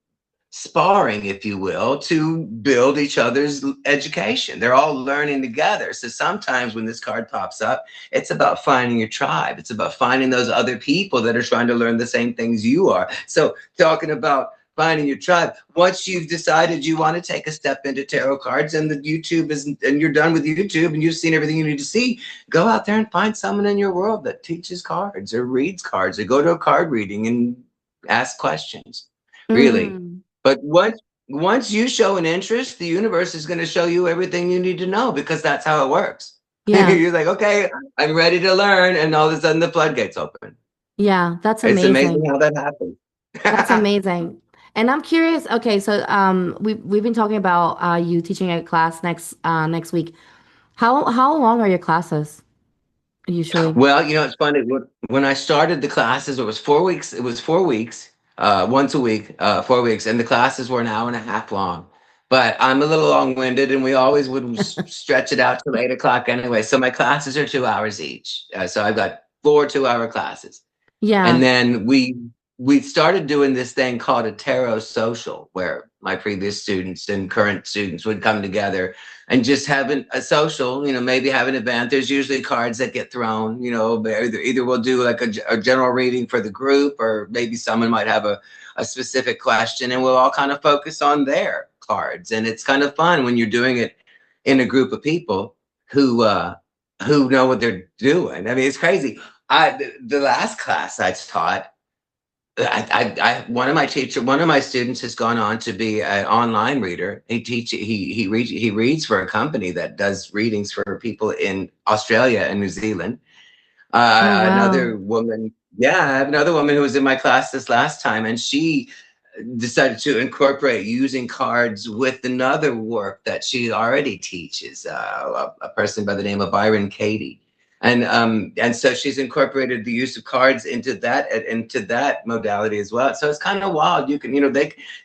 sparring, if you will, to build each other's education. They're all learning together. So sometimes when this card pops up, it's about finding your tribe. It's about finding those other people that are trying to learn the same things you are. So talking about finding your tribe, once you've decided you want to take a step into tarot cards and and you're done with YouTube and you've seen everything you need to see, go out there and find someone in your world that teaches cards or reads cards, or go to a card reading and ask questions. Really. But once you show an interest, the universe is going to show you everything you need to know, because that's how it works. Yeah. You're like, okay, I'm ready to learn, and all of a sudden the floodgates open. Yeah. That's It's amazing amazing. how that happens. That's amazing. And I'm curious, okay, so we've been talking about you teaching a class next week. How long are your classes usually? Well, it's funny. When I started the classes, it was 4 weeks. It was 4 weeks, once a week, 4 weeks, and the classes were an hour and a half long. But I'm a little long-winded, and we always would stretch it out till 8 o'clock anyway. So my classes are 2 hours each. So I've got four 2-hour classes. And Yeah. then we started doing this thing called a tarot social, where my previous students and current students would come together and just having a social, maybe have an event. There's usually cards that get thrown, but either we'll do like a general reading for the group, or maybe someone might have a specific question, and we'll all kind of focus on their cards. And it's kind of fun when you're doing it in a group of people who know what they're doing. I mean, it's crazy. The last class I taught, one of my students has gone on to be an online reader. He reads for a company that does readings for people in Australia and New Zealand. Oh wow. Another woman, yeah, I have another woman who was in my class this last time, and she decided to incorporate using cards with another work that she already teaches, a person by the name of Byron Katie. And so she's incorporated the use of cards into that modality as well. So it's kind of wild. You can,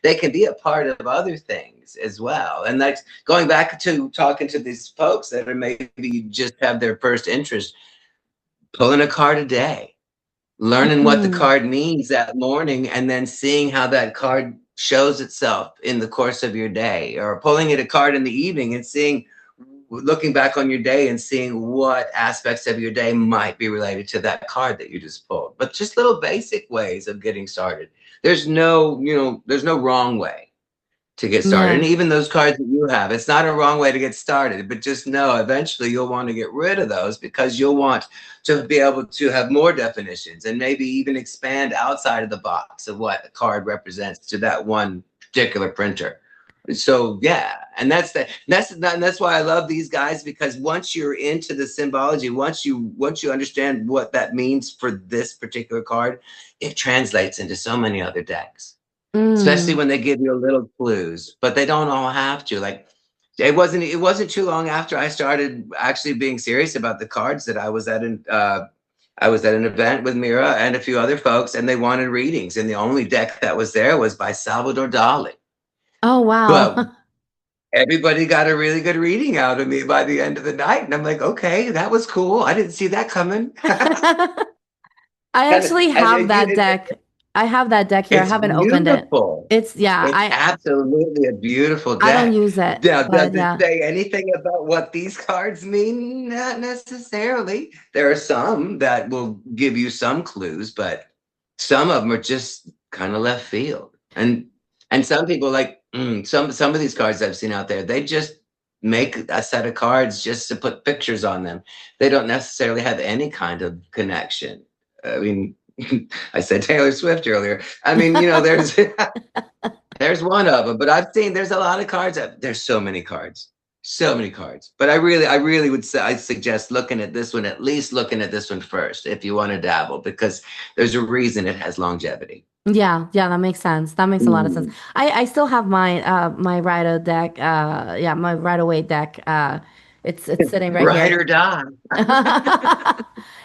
they can be a part of other things as well. And that's going back to talking to these folks that are maybe just have their first interest, pulling a card a day, learning what the Mm. card means that morning, and then seeing how that card shows itself in the course of your day, or pulling it a card in the evening and looking back on your day and seeing what aspects of your day might be related to that card that you just pulled. But just little basic ways of getting started. There's no wrong way to get started. And Yeah. even those cards that you have, it's not a wrong way to get started, but just know eventually you'll want to get rid of those, because you'll want to be able to have more definitions and maybe even expand outside of the box of what a card represents to that one particular printer. So yeah, and that's why I love these guys, because once you're into the symbology, once you understand what that means for this particular card, it translates into so many other decks, especially Mm. when they give you a little clues, but they don't all have to. Like, it wasn't too long after I started actually being serious about the cards that I was at an event with Mira and a few other folks, and they wanted readings, and the only deck that was there was by Salvador Dali. Oh wow. But everybody got a really good reading out of me by the end of the night, and I'm like, okay, that was cool. I didn't see that coming. I and actually and have that deck. I have that deck here. I it's haven't opened it. beautiful. It's yeah, It's absolutely a beautiful I don't deck. use it, Now, does but it yeah. say anything about what these cards mean? Not necessarily. There are some that will give you some clues, but some of them are just kind of left field. And some people, like, some of these cards I've seen out there, they just make a set of cards just to put pictures on them. They don't necessarily have any kind of connection. I mean, I said Taylor Swift earlier. I mean, there's one of them, but I've seen there's a lot of cards. There's so many cards, so many cards. But I really would say I suggest looking at this one, at least looking at this one first, if you want to dabble, because there's a reason it has longevity. Yeah, yeah, that makes sense. That makes a lot of sense. Mm. I still have my Rider deck. Yeah, my Rider Waite deck. It's sitting right Ride here. or die.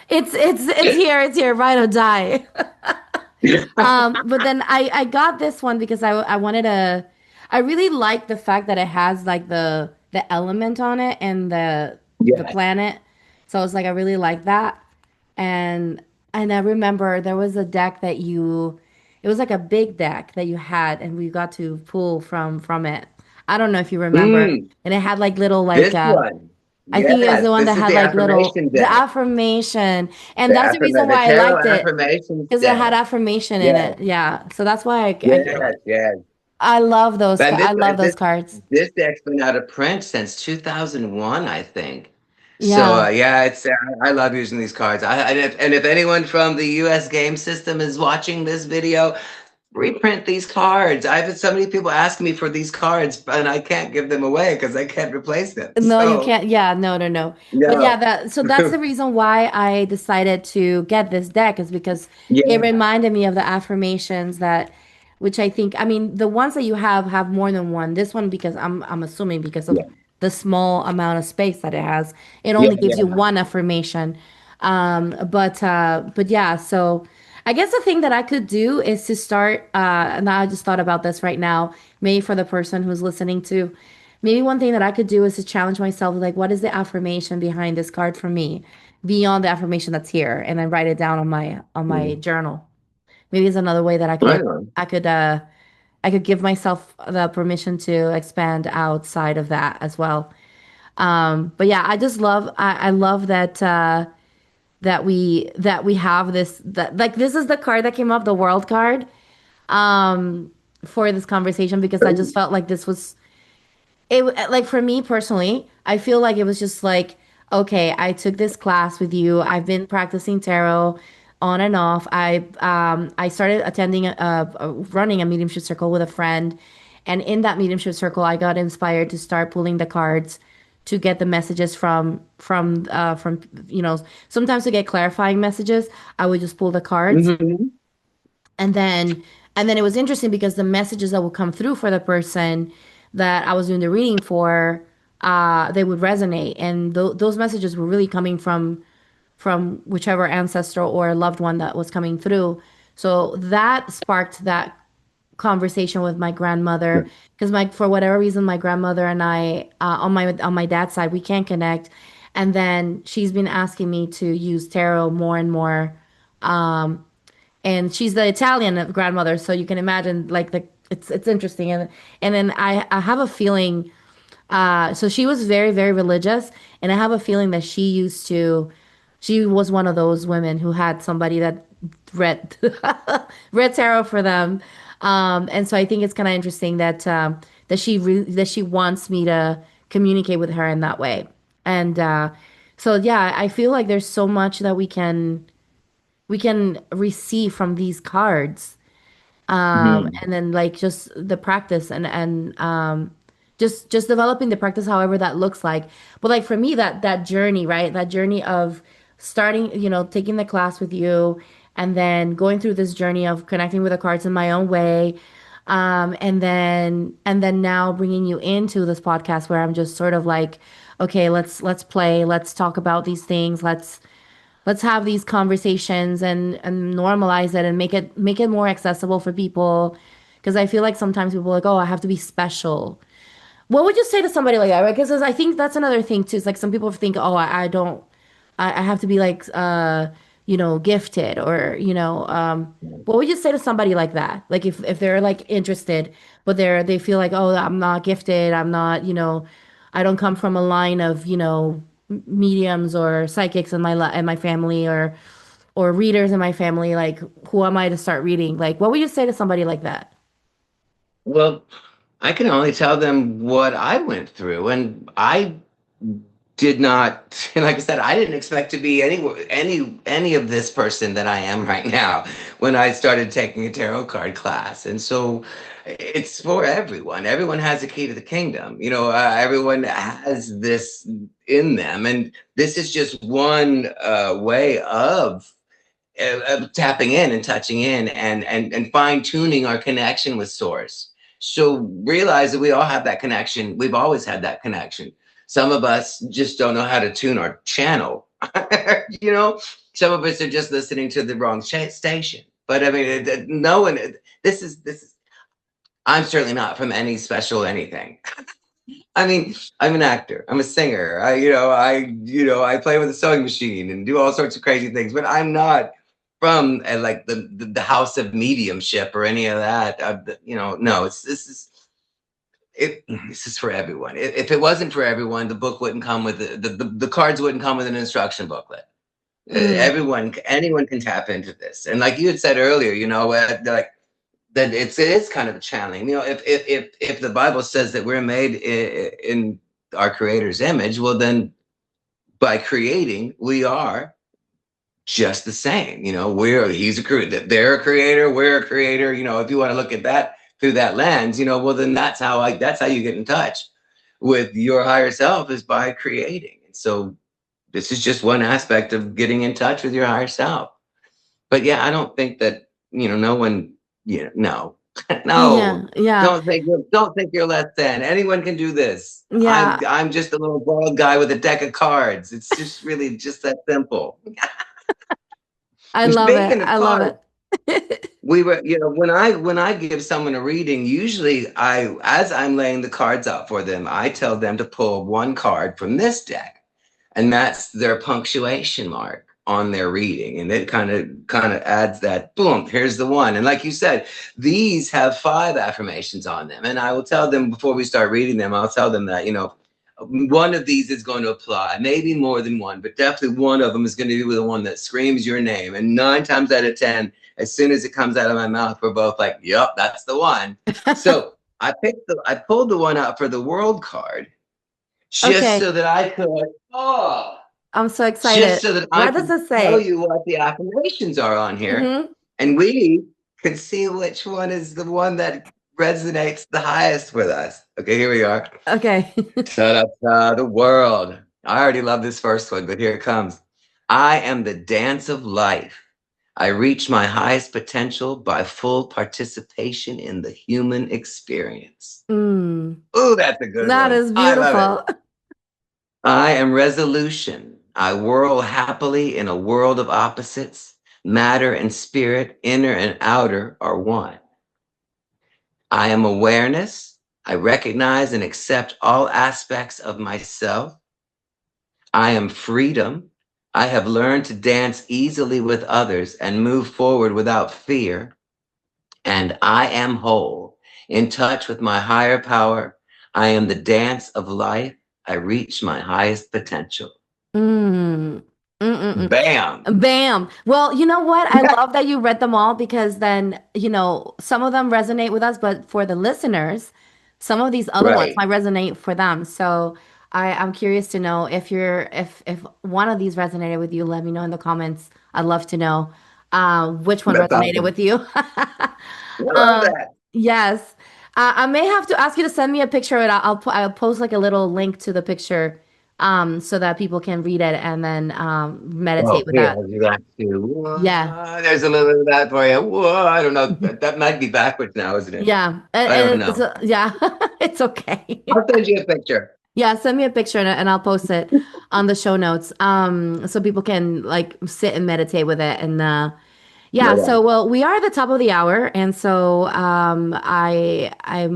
It's here. It's here. Ride or die. But then I got this one because I wanted to. I really like the fact that it has like the element on it and the Yeah. planet. So it's like I really like that. And and I remember there was a deck that you, it was like a big deck that you had, and we got to pull from it. I don't know if you remember. Mm, And it had like little this like one. I think it was the Yes, one that this is had the like little affirmation the deck. affirmation, and that's the reason The why I tarot liked it affirmations because it had deck. affirmation in Yes, it. Yeah, so that's why yes, yes. I love those. And I love those cards. this deck's been out of print since 2001, I think. So Yeah. yeah, I love using these cards. And if anyone from the U.S. game system is watching this video, reprint these cards. I've had so many people asking me for these cards, and I can't give them away because I can't replace them. No, you So, can't. Yeah, no, no, no. But yeah, no. that's the reason why I decided to get this deck is because it Yeah. reminded me of the affirmations that, which I think, I mean, the ones that you have more than one. This one, because I'm assuming because of Yeah. the small amount of space that it has, it Yeah. only gives you Yeah. one affirmation. But yeah, so I guess the thing that I could do is to start, and I just thought about this right now, maybe for the person who's listening to. Maybe one thing that I could do is to challenge myself, like, what is the affirmation behind this card for me, beyond the affirmation that's here, and then write it down on my Mm. journal. Maybe it's another way that Right on. I could, I could give myself the permission to expand outside of that as well. But yeah, I love that that we have this that like this is the card that came up, the world card, for this conversation because I just felt like this was it like for me personally, I feel like it was just like, okay, I took this class with you. I've been practicing tarot on and off. I started attending running a mediumship circle with a friend, and in that mediumship circle, I got inspired to start pulling the cards to get the messages from sometimes to get clarifying messages. I would just pull the cards, Hmm. and then and then it was interesting because the messages that would come through for the person that I was doing the reading for, they would resonate, and those messages were really coming from whichever ancestor or loved one that was coming through. So that sparked that conversation with my grandmother because my for whatever reason my grandmother and I on my dad's side we can't connect, and then she's been asking me to use tarot more and more, and she's the Italian grandmother, so you can imagine like the it's interesting, and then I have a feeling, so she was very religious, and I have a feeling that she was one of those women who had somebody that read read tarot for them, and so I think it's kind of interesting that that she wants me to communicate with her in that way, and so yeah, I feel like there's so much that we can receive from these cards, Hmm. and then like just the practice and just developing the practice however that looks like. But like for me, that journey, right, that journey of starting, taking the class with you and then going through this journey of connecting with the cards in my own way, and then now bringing you into this podcast where I'm just sort of like, okay, let's play, let's talk about these things, let's have these conversations and normalize it and make it more accessible for people, because I feel like sometimes people are like, oh, I have to be special. What would you say to somebody like that, right? Because I think that's another thing too. It's like some people think, oh, I don't, I have to be like, gifted, or what would you say to somebody like that? Like if they're like interested, but they feel like, oh, I'm not gifted, I'm not, I don't come from a line of, mediums or psychics in in my family, or readers in my family. Like, who am I to start reading? Like, what would you say to somebody like that? Well, I can only tell them what I went through, and I did not, like I said, I didn't expect to be any of this person that I am right now when I started taking a tarot card class. And so it's for everyone. Everyone has a key to the kingdom. Everyone has this in them, and this is just one way of tapping in and touching in and fine tuning our connection with source. So realize that we all have that connection. We've always had that connection. Some of us just don't know how to tune our channel. you know, some of us are just listening to the wrong station. But I mean, no one. This is. I'm certainly not from any special anything. I mean, I'm an actor. I'm a singer. I play with a sewing machine and do all sorts of crazy things. But I'm not from like the house of mediumship or any of that. No. This is for everyone. If it wasn't for everyone, the book wouldn't come with the cards wouldn't come with an instruction booklet. Mm, Anyone can tap into this. And like you had said earlier, like that it is kind of a channeling. If the Bible says that we're made in our Creator's image, well then by creating we are just the same. He's a creator, they're a creator, we're a creator. If you want to look at that through that lens, well, then that's how you get in touch with your higher self, is by creating. And so this is just one aspect of getting in touch with your higher self. But yeah, I don't think that, no one, no, Yeah, no, yeah, don't think you're less than. Anyone can do this. I'm yeah. I'm just a little bald guy with a deck of cards. It's just really just that simple. I And love it. speaking of I love cards, it. we were, when I give someone a reading, usually as I'm laying the cards out for them, I tell them to pull one card from this deck, and that's their punctuation mark on their reading, and it kind of adds that, boom, here's the one. And like you said, these have 5 affirmations on them, and I will tell them before we start reading them, I'll tell them that, one of these is going to apply, maybe more than one, but definitely one of them is going to be the one that screams your name. And 9 times out of 10, as soon as it comes out of my mouth, we're both like, yep, that's the one. So I pulled the one out for the world card, just Okay, so that I could, oh, I'm so just excited. so that I What does could it tell say? you what the affirmations are on here, Mm-hmm. and we could see which one is the one that resonates the highest with us. Okay, here we are. Okay. Ta-da, the world. I already love this first one, but here it comes. I am the dance of life. I reach my highest potential by full participation in the human experience. Mm, Ooh, that's a good that one. is I love it. beautiful. I am resolution. I whirl happily in a world of opposites. Matter and spirit, inner and outer, are one. I am awareness. I recognize and accept all aspects of myself. I am freedom. I have learned to dance easily with others and move forward without fear. And I am whole, in touch with my higher power. I am the dance of life. I reach my highest potential. Mm. Mm-mm-mm. Bam. Bam. Well, you know what? I love that you read them all because then, some of them resonate with us, but for the listeners, some of these other ones Right. might resonate for them. So I'm curious to know if one of these resonated with you, let me know in the comments. I'd love to know which one That's resonated awesome. with you. I love that. Yes. I may have to ask you to send me a picture of it. I'll post like a little link to the picture so that people can read it and then meditate Oh, with here, that. I'll do that too. Yeah. Whoa, there's a little bit of that for you. Whoa, I don't know. That might be backwards now, isn't it? Yeah. I don't And know. yeah, it's okay. I'll send you a picture. Yeah, send me a picture and I'll post it on the show notes so people can like sit and meditate with it and yeah, Right so on. well, we are at the top of the hour, and so I'm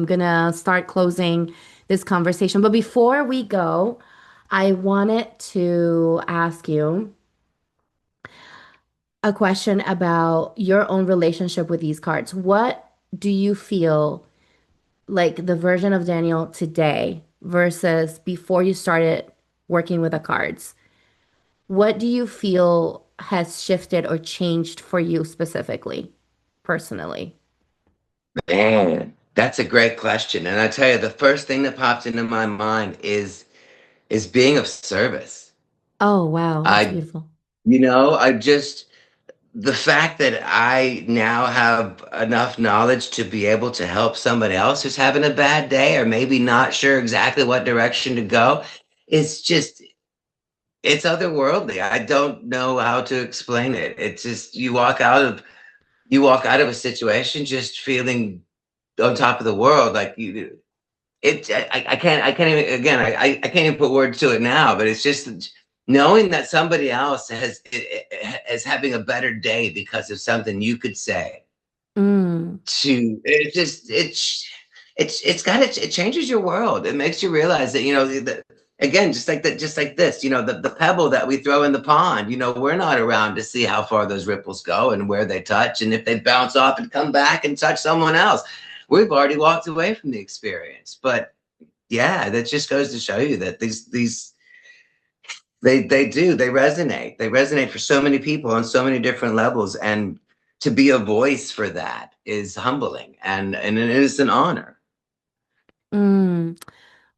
gonna start closing this conversation. But before we go, I wanted to ask you a question about your own relationship with these cards. What do you feel like the version of Daniel today versus before you started working with the cards? What do you feel has shifted or changed for you specifically, personally? Man, that's a great question. And I tell you, the first thing that pops into my mind is being of service. Oh, wow, that's I, beautiful. I just, the fact that I now have enough knowledge to be able to help somebody else who's having a bad day or maybe not sure exactly what direction to go, is just, it's otherworldly. I don't know how to explain it. It's just, you walk out of a situation just feeling on top of the world, like you. I can't even, again, I can't even put words to it now, but it's just knowing that somebody else is having a better day because of something you could say. Mm, To it just it changes your world. It makes you realize that, again, just like that, just like this, the pebble that we throw in the pond, we're not around to see how far those ripples go and where they touch and if they bounce off and come back and touch someone else. We've already walked away from the experience. But yeah, that just goes to show you that these they resonate for so many people on so many different levels. And to be a voice for that is humbling, and it is an honor. mm.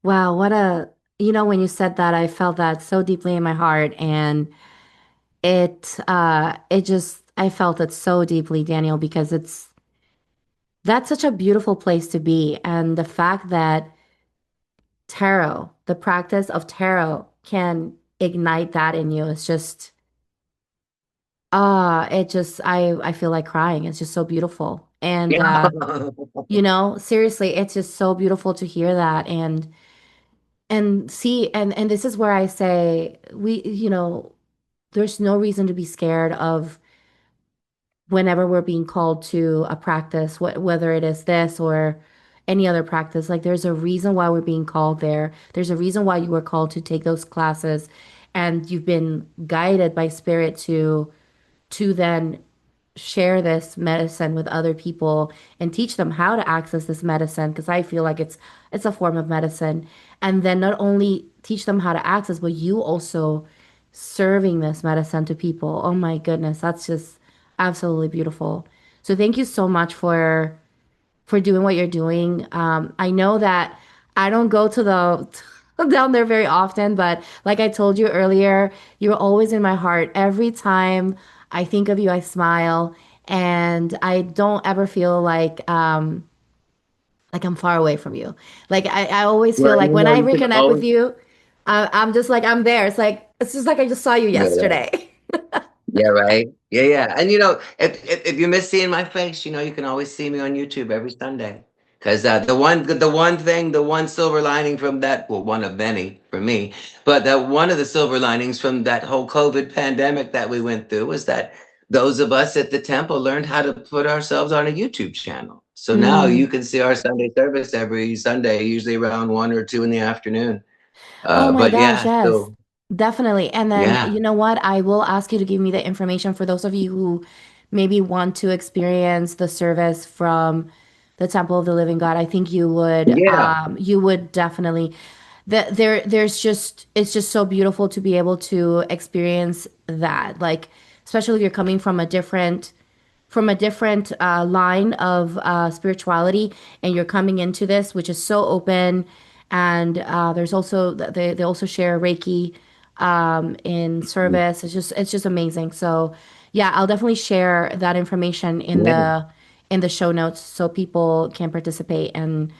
Wow, when you said that, I felt that so deeply in my heart. And it just, I felt it so deeply, Daniel, because that's such a beautiful place to be. And the fact that tarot, the practice of tarot can ignite that in you is just, it just, I feel like crying. It's just so beautiful. And, Yeah. seriously, it's just so beautiful to hear that and see, and this is where I say there's no reason to be scared of whenever we're being called to a practice, whether it is this or any other practice. Like there's a reason why we're being called there. There's a reason why you were called to take those classes, and you've been guided by spirit to then share this medicine with other people and teach them how to access this medicine, because I feel like it's a form of medicine. And then not only teach them how to access, but you also serving this medicine to people. Oh my goodness, that's just absolutely beautiful. So thank you so much for doing what you're doing. I know that I don't go to the down there very often, but like I told you earlier, you're always in my heart. Every time I think of you, I smile, and I don't ever feel like I'm far away from you. Like I always feel Well, like when I you can reconnect with always. I'm just like I'm there. It's just like I just saw you Yeah. yesterday. Yeah, right. Yeah, yeah. And if you miss seeing my face, you can always see me on YouTube every Sunday. Because the one silver lining from that, well, one of many for me, but that one of the silver linings from that whole COVID pandemic that we went through was that those of us at the temple learned how to put ourselves on a YouTube channel. So now you Mm. can see our Sunday service every Sunday, usually around 1 or 2 in the afternoon. Oh my But gosh, yeah, yes, so definitely. And then, yeah, you know what? I will ask you to give me the information for those of you who maybe want to experience the service from the Temple of the Living God. I think yeah, you would definitely there's just it's just so beautiful to be able to experience that. Like, especially if you're coming from a different line of spirituality, and you're coming into this, which is so open. And there's also they also share Reiki in service. It's just amazing. So yeah, I'll definitely share that information yeah. in the show notes so people can participate and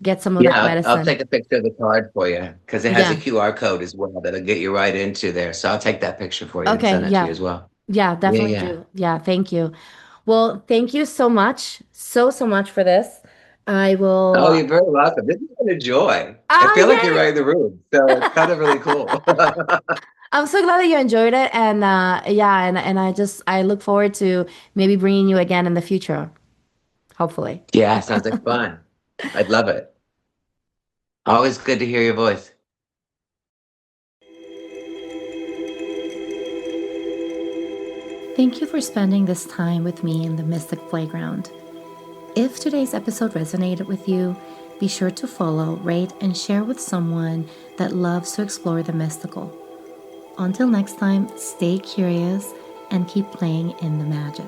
get some of Yeah, that I'll medicine. take a picture of the card for you because it has a Yeah. QR code as well that'll get you right into there. So I'll take that picture for you and Okay. send it to Yeah. you as well. Yeah. Yeah, Definitely yeah. do. Yeah. Thank you. Well, thank you so much, so much for this. I Oh, will. you're very welcome. This has been a joy. I feel like you're Yay! right in the room, so it's kind of really cool. I'm so glad that you enjoyed it, and yeah, and I look forward to maybe bringing you again in the future, hopefully. Yeah, sounds like fun. I'd love it. Always good to hear your voice. Thank you for spending this time with me in the Mystic Playground. If today's episode resonated with you, be sure to follow, rate, and share with someone that loves to explore the mystical. Until next time, stay curious and keep playing in the magic.